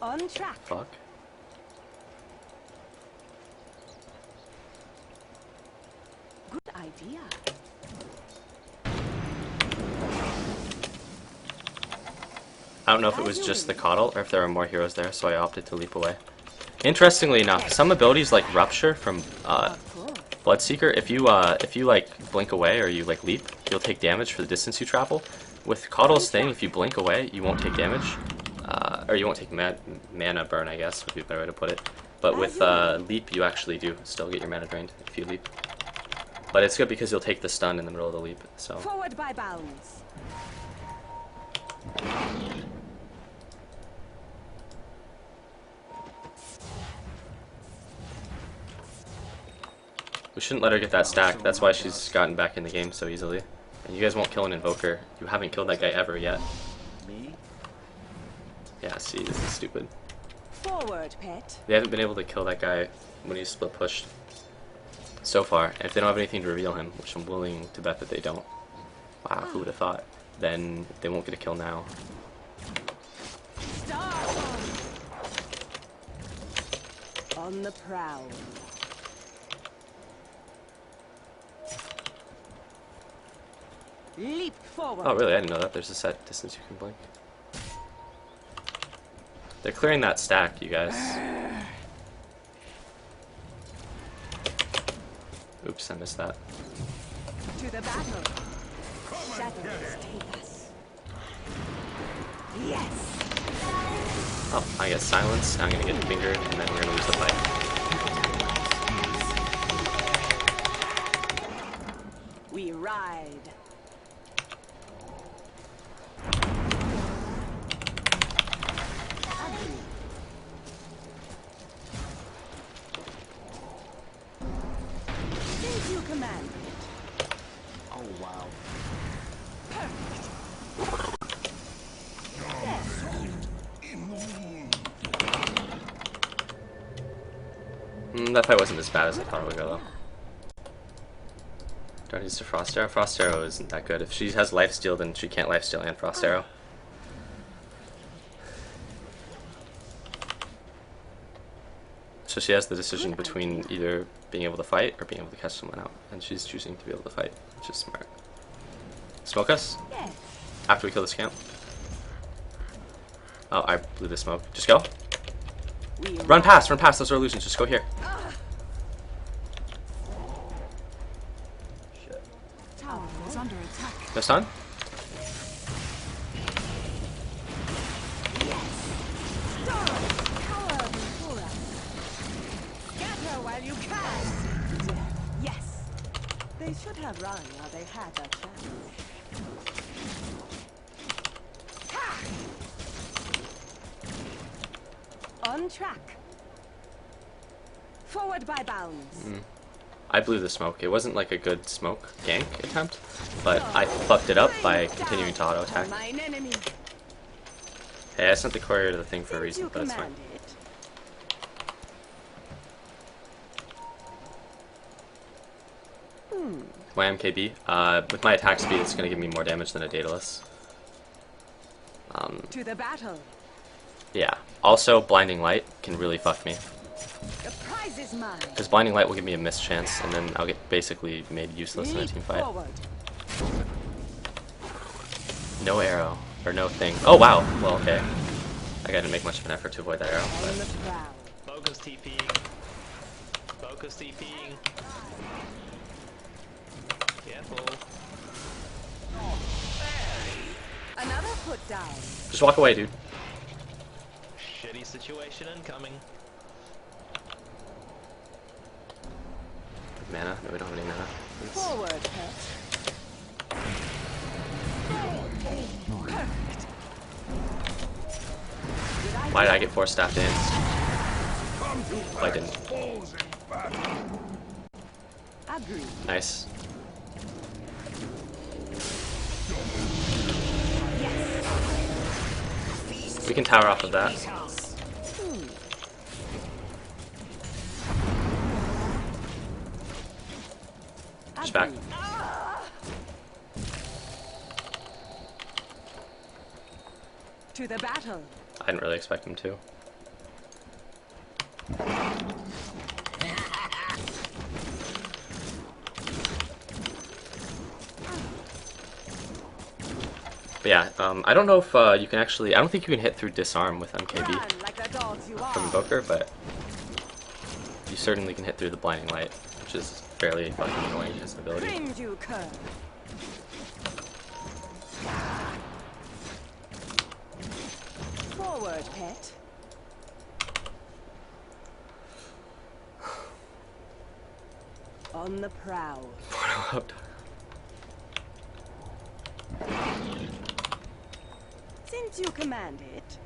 On track. Fuck. Good idea. I don't know if it was just the Coddle or if there were more heroes there, so I opted to leap away. Interestingly enough, some abilities like Rupture from Of course. Bloodseeker, if you like blink away or you like leap, you'll take damage for the distance you travel. With Coddle's thing, if you blink away, you won't take damage, or you won't take mana burn, I guess would be a better way to put it. But with leap, you actually do still get your mana drained if you leap. But it's good because you'll take the stun in the middle of the leap. So Forward by bounds. we shouldn't let her get that stack. That's why she's gotten back in the game so easily. And you guys won't kill an Invoker. You haven't killed that guy ever yet. Me? Yeah, see, this is stupid. Forward, pet. They haven't been able to kill that guy when he's split pushed so far. And if they don't have anything to reveal him, which I'm willing to bet that they don't. Wow, who would have thought? Then they won't get a kill now. Star on the prowl. Leap forward. Oh, really? I didn't know that. There's a set distance you can blink. They're clearing that stack, you guys. Oops, I missed that. To the battle. Shadows take us. Yes. Oh, I get silence. I'm gonna get fingered, and then we're gonna lose the fight. We ride. Since you command it. Oh, wow. In the wound. That fight wasn't as bad as I thought it would go, though. Don't use the Frost Arrow. Frost Arrow isn't that good. If she has Lifesteal, then she can't Lifesteal and Frost Arrow. So she has the decision between either being able to fight or being able to catch someone out. And she's choosing to be able to fight, which is smart. Smoke us? Yes. After we kill this camp? Oh, I blew the smoke. Just go. We Run past, those are illusions. Just go here. Tower is under attack. No stun? Power before us. Scatter while you can. Yes. They should have run while they had a chance. On track. Forward by bounds. I blew the smoke. It wasn't like a good smoke gank attempt, but I fucked it up by continuing to auto attack. Mine enemy. Hey, I sent the courier to the thing for a Since reason, you but it's fine. command it. My MKB, with my attack speed, it's gonna give me more damage than a Daedalus. To the battle. Yeah. Also, Blinding Light can really fuck me. The prize is mine. Because Blinding Light will give me a missed chance, and then I'll get basically made useless in a Leap team fight. forward. No arrow. Or no thing. Oh wow. Well, okay. I didn't make much of an effort to avoid that arrow. On But... the prowl. Focus TPing. Focus TPing. Careful. Another put down. Just walk away, dude. Shitty situation incoming. Mana? No, we don't have any mana. Let's- Forward, pet. Perfect. Why did I get 4 staff dance? Oh, I didn't. Agreed. Nice. We can tower off of that. Just back. To the battle. I didn't really expect him to. But yeah, I don't know if you can actually... I don't think you can hit through disarm with MKB Run like the dogs you from are. Invoker, but you certainly can hit through the blinding light, which is fairly fucking annoying as an ability. Cringe you cur. Forward, pet. On the prowl. Since you command it.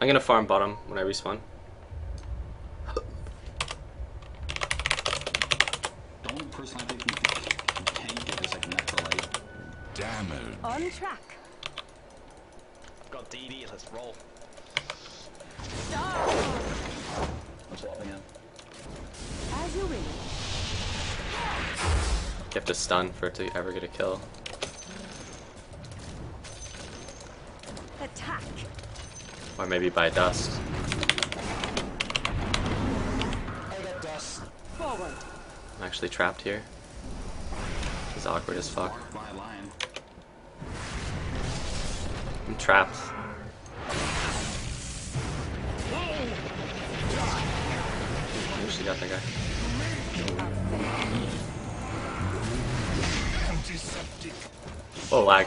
I'm gonna farm bottom when I respawn. The only person I think who can get is like Necrolite. Damage. On track. I've got DD, let's roll. I'm swapping in. As you will. You have to stun for it to ever get a kill. Attack. Or maybe by dust. I got dust. Forward. I'm actually trapped here. This is awkward as fuck. Mark my line. I'm trapped. I actually got that guy. Oh, lag.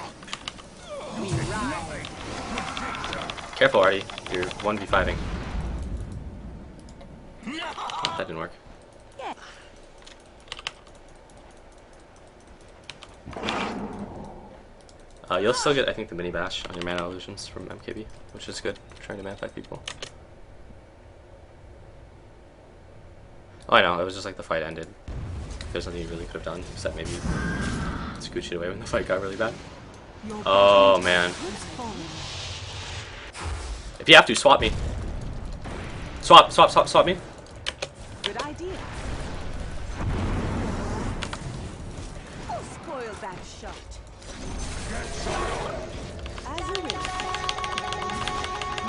Careful, Artie. You're 1v5ing. Oh, that didn't work. Yeah. You'll still get, I think, the mini bash on your mana illusions from MKB, which is good for trying to mana fight people. Oh, I know, it was just like the fight ended. There's nothing you really could have done, except maybe scooch it away when the fight got really bad. Your Oh, bottom man. tower has fallen. If you have to, swap me. Swap me. Good idea. Who spoiled that shot? As you will.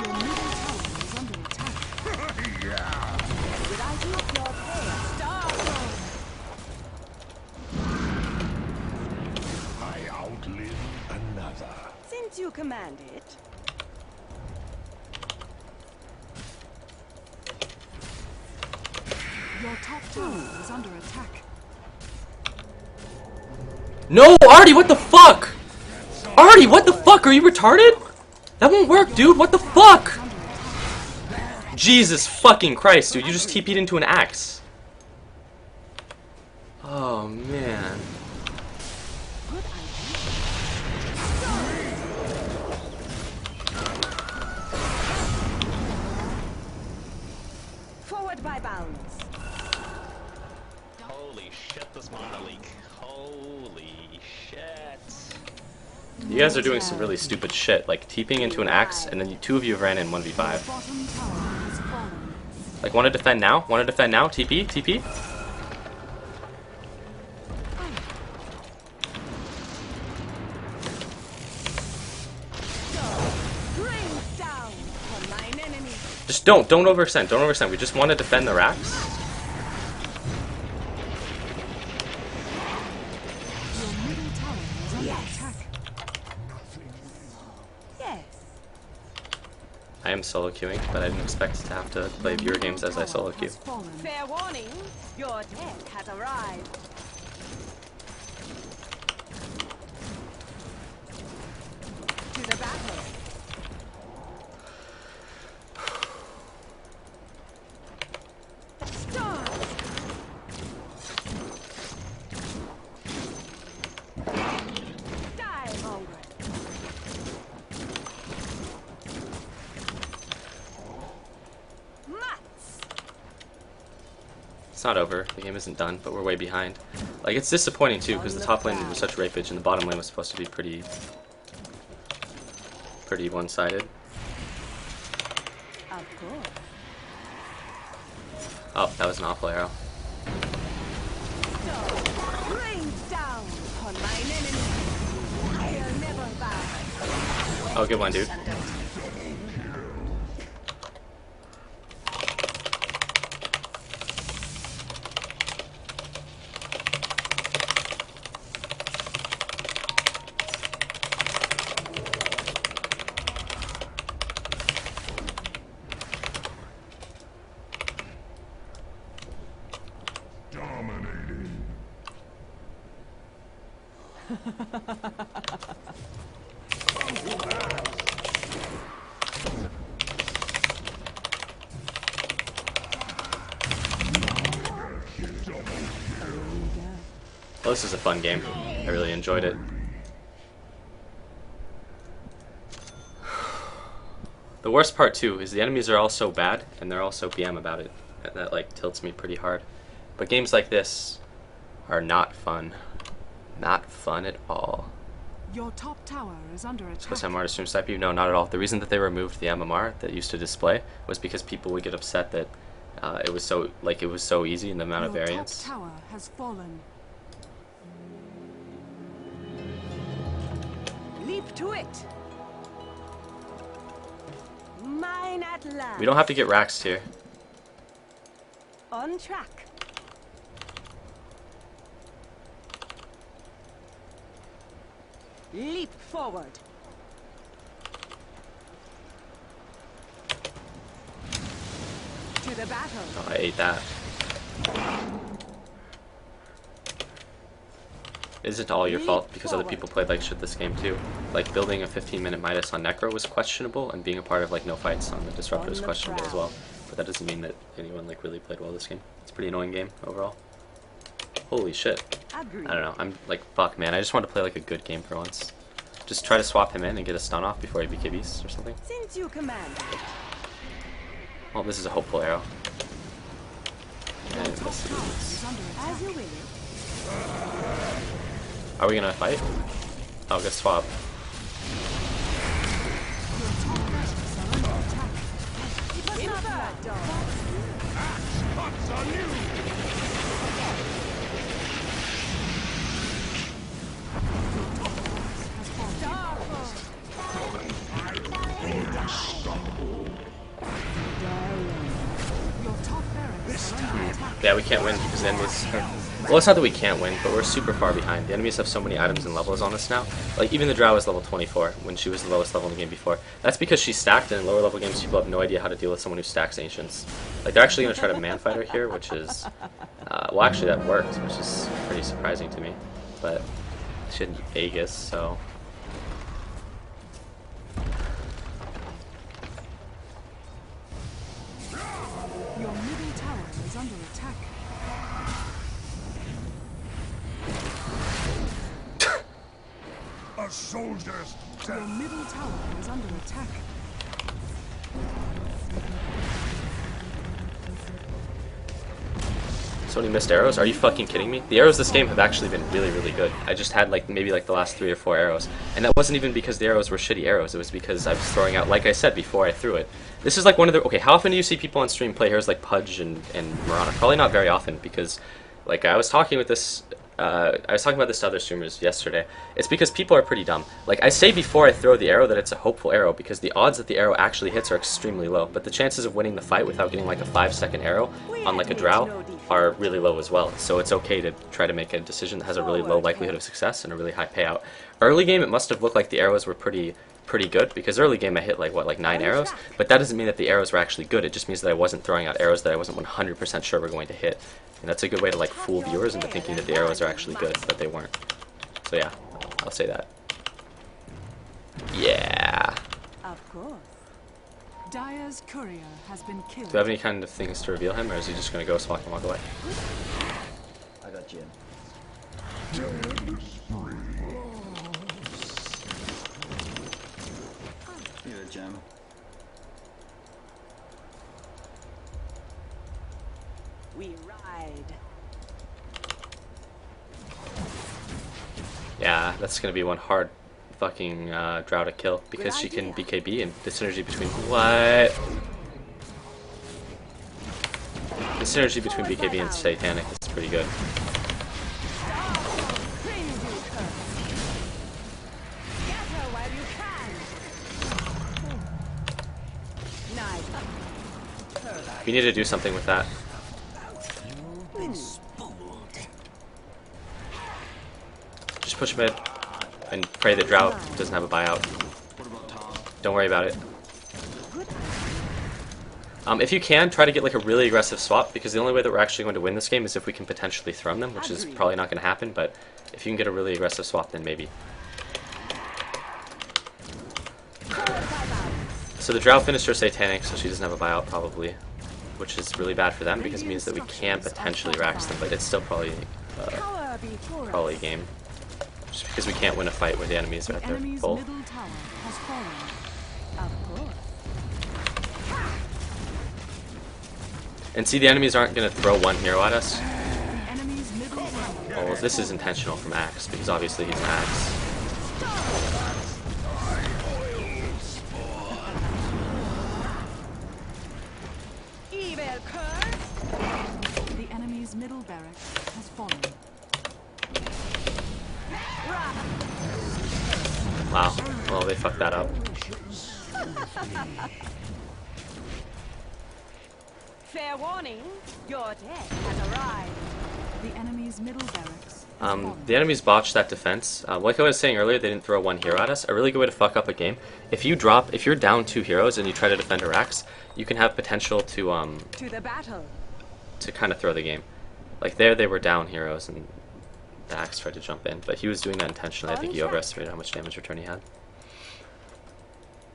Your middle tower is under attack. Good idea. Your pay. Star. I outlive another. Since you command it. Your top tower is under attack. No, Artie, what the fuck? Artie, what the fuck? Are you retarded? That won't work, dude. What the fuck? Jesus fucking Christ, dude. You just TP'd into an axe. Oh, man. Good idea. Forward by bounds. Holy shit, this mana leak. Holy shit. You guys are doing some really stupid shit, like TPing into an axe, and then two of you have ran in 1v5. Bottom tower has fallen. Like, wanna defend now? Wanna defend now? TP? TP? Bring down for mine enemy. Just don't overextend, don't overextend. We just want to defend the racks. Your middle am solo queuing, but I didn't expect to have to play viewer games as I solo queue. Fair warning, your death has arrived. To the battle. Stars. Die, Mongrel. Mats. It's not over. The game isn't done, but we're way behind. Like, it's disappointing too, because the top lane was such rapage, and the bottom lane was supposed to be pretty one-sided. Of course. Oh, that was an awful arrow. So, rain down on mine enemy. I'll never bow. Oh, good one, dude. Dominating. Well, this is a fun game. I really enjoyed it. The worst part too is the enemies are all so bad, and they're all so BM about it. That like tilts me pretty hard. But games like this are not fun. Not fun at all. Your top tower is under attack. Because MMR to stream snipe you? No, not at all. The reason that they removed the MMR that used to display was because people would get upset that it was so easy in the amount of Your variance. top tower has fallen. Leap to it. Mine at last. We don't have to get raxed here. On track. Leap forward. To the battle. Oh, I ate that. Isn't all your fault because other people played like shit this game too. Like building a 15-minute Midas on Necro was questionable, and being a part of like no fights on the Disruptor was questionable as well. But that doesn't mean that anyone like really played well this game. It's a pretty annoying game overall. Holy shit. I don't know. I'm like, fuck man, I just want to play like a good game for once. Just try to swap him in and get a stun off before he BKBs or something. Since you command it. Well, this is a hopeful arrow. And Top this tower is... is under attack. As you will. Are we gonna fight? Oh, good swap. Your top barracks are under attack. It was not bad, dog. Your top barracks are under attack. Yeah, we can't win because the enemies... Well, it's not that we can't win, but we're super far behind. The enemies have so many items and levels on us now. Like, even the Drow is level 24 when she was the lowest level in the game before. That's because she's stacked, and in lower level games, people have no idea how to deal with someone who stacks Ancients. Like, they're actually going to try to man-fight her here, which is... well, actually, that worked, which is pretty surprising to me. But she had Aegis, so... Your middle tower is under attack. A soldier's Your death. middle tower is under attack. So many missed arrows? Are you fucking kidding me? The arrows this game have actually been really, really good. I just had like maybe like the last 3 or 4 arrows. And that wasn't even because the arrows were shitty arrows. It was because I was throwing out, like I said before I threw it. This is like one of the... Okay, how often do you see people on stream play heroes like Pudge and Mirana? Probably not very often because like I was talking with this... I was talking about this to other streamers yesterday. It's because people are pretty dumb. Like, I say before I throw the arrow that it's a hopeful arrow because the odds that the arrow actually hits are extremely low. But the chances of winning the fight without getting like a 5-second arrow on like a Drow are really low as well. So it's okay to try to make a decision that has a really low likelihood of success and a really high payout. Early game, it must have looked like the arrows were pretty pretty good, because early game I hit like 9 arrows, but that doesn't mean that the arrows were actually good. It just means that I wasn't throwing out arrows that I wasn't 100% sure were going to hit. And that's a good way to like fool viewers into thinking that the arrows are actually good, but they weren't. So yeah, I'll say that. Yeah. Of course. Dire's courier has been killed. Do I have any kind of things to reveal him, or is he just going to go swap and walk away? I got Jim. Need a gem. We ride. Yeah, that's going to be one hard fucking drow to kill, because she can BKB, and the synergy between what? The synergy between BKB and Satanic is pretty good. We need to do something with that. Just push mid and pray that Drow doesn't have a buyout. Don't worry about it. If you can, try to get like a really aggressive swap, because the only way that we're actually going to win this game is if we can potentially throw them, which is probably not going to happen, but if you can get a really aggressive swap, then maybe. So the Drow finished her Satanic, so she doesn't have a buyout probably, which is really bad for them because it means that we can potentially rax them, but it's still probably a game. Just because we can't win a fight where the enemies are at their full. And see, the enemies aren't going to throw one hero at us. Oh, well, this is intentional from Axe, because obviously he's an Axe. The enemy's middle barracks has fallen. Wow, well, they fucked that up. Fair warning, your death has arrived. The enemy's middle barracks. The enemies botched that defense. Like I was saying earlier, they didn't throw one hero at us. A really good way to fuck up a game. If you're down 2 heroes and you try to defend a Rax, you can have potential to the battle. To kind of throw the game. Like there, they were down heroes and the Axe tried to jump in, but he was doing that intentionally. I think he overestimated how much damage return he had.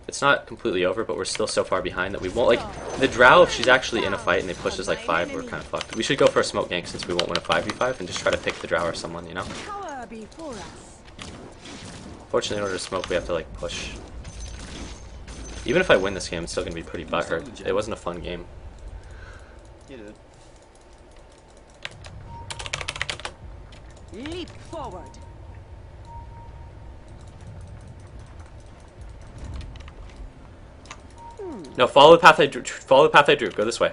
It's not completely over, but we're still so far behind that we won't, like, the Drow, if she's actually in a fight and they push us like 5, we're kind of fucked. We should go for a smoke gank since we won't win a 5v5 and just try to pick the Drow or someone, you know? Fortunately, in order to smoke, we have to, like, push. Even if I win this game, it's still going to be pretty butthurt. It wasn't a fun game. You did. Leap forward. No, follow the path I drew. Follow the path I drew. Go this way.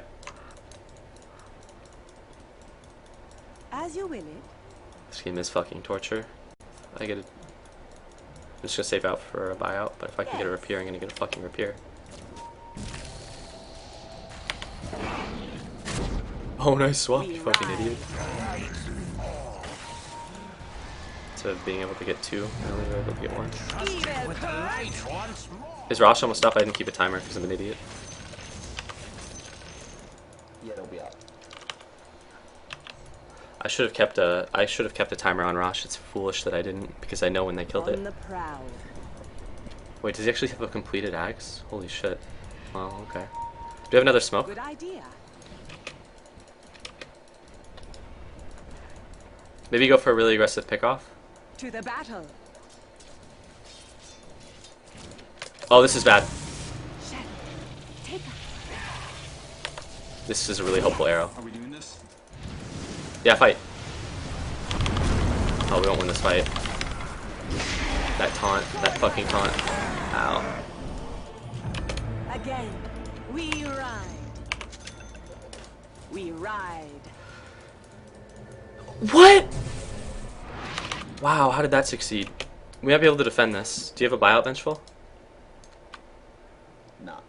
As you will it. This game is fucking torture. I get it. I'm just gonna save out for a buyout, but if I can get a rapier, I'm gonna get a fucking rapier. Oh, nice swap, you fucking idiot. So being able to get 2, I only were able to get 1. Is Rosh almost up? I didn't keep a timer because I'm an idiot. Yeah, it'll be out. I should have kept a timer on Rosh. It's foolish that I didn't, because I know when they killed it. Wait, does he actually have a completed axe? Holy shit. Well, okay. Do we have another smoke? Good idea. Maybe go for a really aggressive pickoff. To the battle. Oh, this is bad. This is a really hopeful arrow. Are we doing this? Yeah, fight. Oh, we won't win this fight. That taunt, that fucking taunt. Ow. Again, we ride. We ride. What? Wow, how did that succeed? We might be able to defend this. Do you have a buyout, Vengeful? Nah.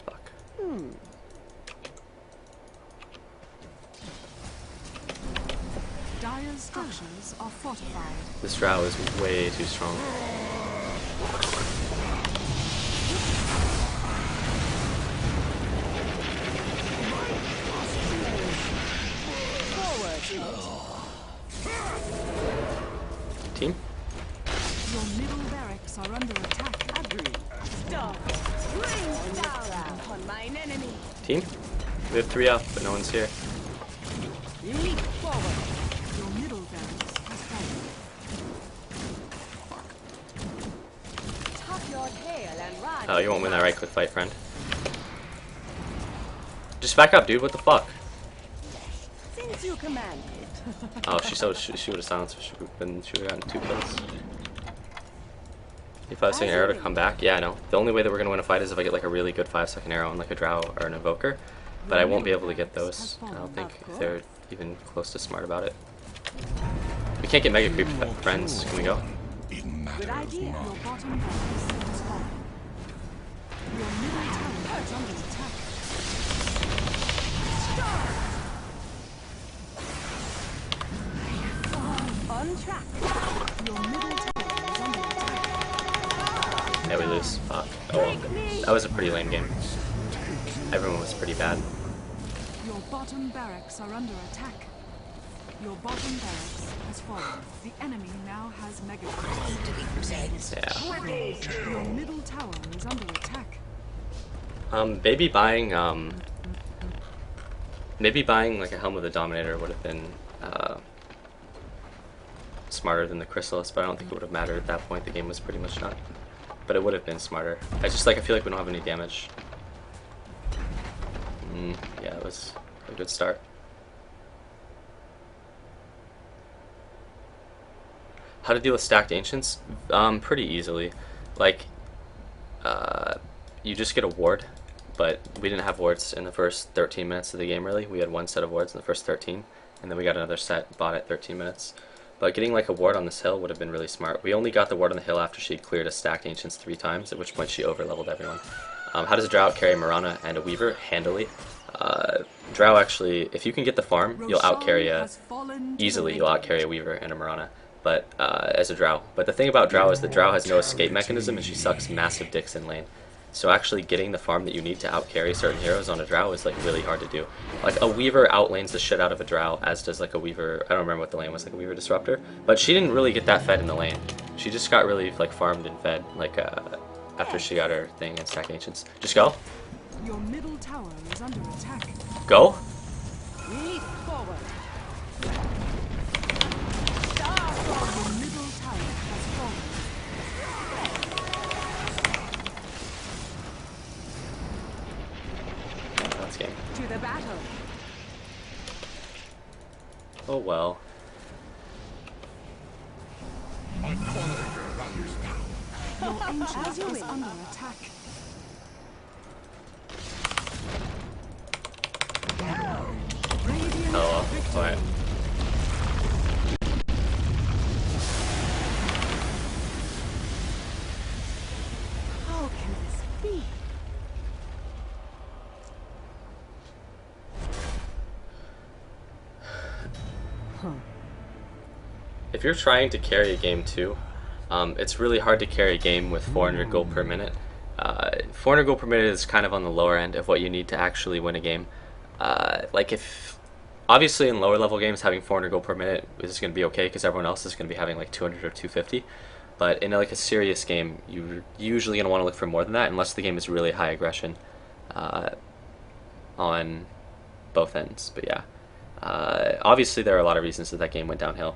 Fuck. Dire's structures are fortified. This Drow is way too strong. team? Your middle barracks are under attack. Agreed. Stop. Rain down upon mine enemy. Team? We have 3 up, but no one's here. Leap forward. Your middle barracks has fallen. Tuck your tail and run. Oh, you won't win that right click fight, friend. Just back up, dude. What the fuck? Since you command it. Oh, she would have silenced. She would have gotten 2 kills. If I was an arrow to come back, yeah, I know. The only way that we're gonna win a fight is if I get like a really good 5-second arrow on like a drow or an invoker. But I won't be able to get those. I don't think if they're even close to smart about it. We can't get mega creep friends. Can we go? Good idea. Your bottom barracks has fallen. Your middle tower is under attack. On track. Your middle tower is under attack. Yeah, we lose. Fuck. Oh well. That was a pretty lame game. Everyone was pretty bad. Your bottom barracks are under attack. Your bottom barracks has fallen. The enemy now has mega creeps. Yeah. Your middle tower is under attack. Maybe buying like a Helm of the Dominator would have been smarter than the Chrysalis, but I don't think it would have mattered at that point. The game was pretty much done. But it would have been smarter. I feel like we don't have any damage. Yeah, it was a good start. How to deal with stacked ancients? Pretty easily. Like, you just get a ward, but we didn't have wards in the first 13 minutes of the game, really. We had 1 set of wards in the first 13, and then we got another set bought at 13 minutes. But getting like a ward on this hill would have been really smart. We only got the ward on the hill after she'd cleared a stacked ancients 3 times, at which point she over-leveled everyone. How does a drow carry Marana and a weaver? Handily. Drow actually, if you can get the farm, you'll out-carry easily. You'll out-carry a weaver and a Marana. But as a drow. But the thing about drow is that drow has no escape mechanism and she sucks massive dicks in lane. So actually getting the farm that you need to out-carry certain heroes on a drow is like really hard to do. Like a weaver outlanes the shit out of a drow, as does like a weaver, I don't remember what the lane was, like a weaver disruptor. But she didn't really get that fed in the lane. She just got really like farmed and fed like after she got her thing and stack ancients. Just go. Your middle tower is under attack. Go. Leap forward. Your middle tower has fallen. That's game. To the battle. Oh well. Your ancient is under attack. Radiant Oh victory. well. Alright. How can this be? If you're trying to carry a game too, it's really hard to carry a game with 400 gold per minute. 400 gold per minute is kind of on the lower end of what you need to actually win a game. Like if, obviously in lower level games having 400 gold per minute is going to be okay because everyone else is going to be having like 200 or 250. But in like a serious game, you're usually going to want to look for more than that unless the game is really high aggression on both ends. But yeah, obviously there are a lot of reasons that that game went downhill.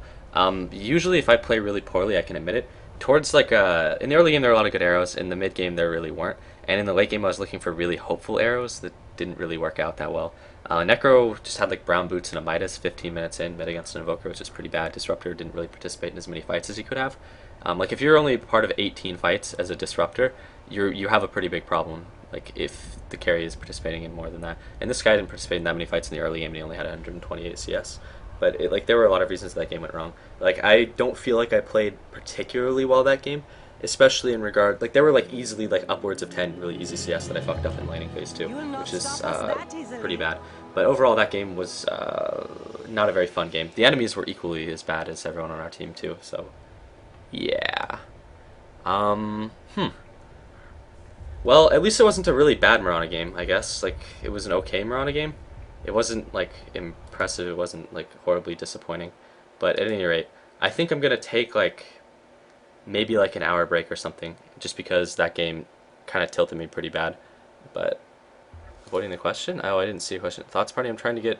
Usually if I play really poorly, I can admit it. Towards like, in the early game there were a lot of good arrows, in the mid game there really weren't, and in the late game I was looking for really hopeful arrows that didn't really work out that well. Necro just had like brown boots and a Midas 15 minutes in, mid against an Invoker, which is pretty bad. Disruptor didn't really participate in as many fights as he could have. Like if you're only part of 18 fights as a Disruptor, you have a pretty big problem, like if the carry is participating in more than that. And this guy didn't participate in that many fights in the early game and he only had 128 CS. But like there were a lot of reasons that game went wrong. Like I don't feel like I played particularly well that game, especially in regard, like there were like easily like upwards of 10 really easy CS that I fucked up in laning phase 2, which is pretty bad. But overall that game was not a very fun game. The enemies were equally as bad as everyone on our team too, so yeah. Well, at least it wasn't a really bad Mirana game, I guess. Like it was an okay Mirana game. It wasn't like impressive, it wasn't like horribly disappointing. But at any rate, I think I'm gonna take like maybe like an hour break or something, just because that game kind of tilted me pretty bad. But avoiding the question? Oh, I didn't see a question. Thoughts party, I'm trying to get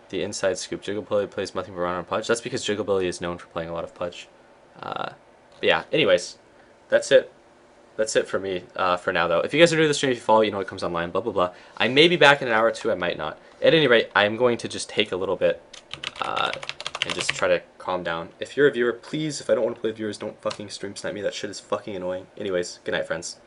the inside scoop. Jigglebilly plays nothing but run on Pudge. That's because Jigglebilly is known for playing a lot of Pudge. But yeah, anyways, that's it. That's it for me for now, though. If you guys are new to the stream, if you follow, you know it comes online, blah, blah, blah. I may be back in an hour or two, I might not. At any rate, I'm going to just take a little bit and just try to calm down. If you're a viewer, please, if I don't want to play viewers, don't fucking stream snipe me. That shit is fucking annoying. Anyways, good night, friends.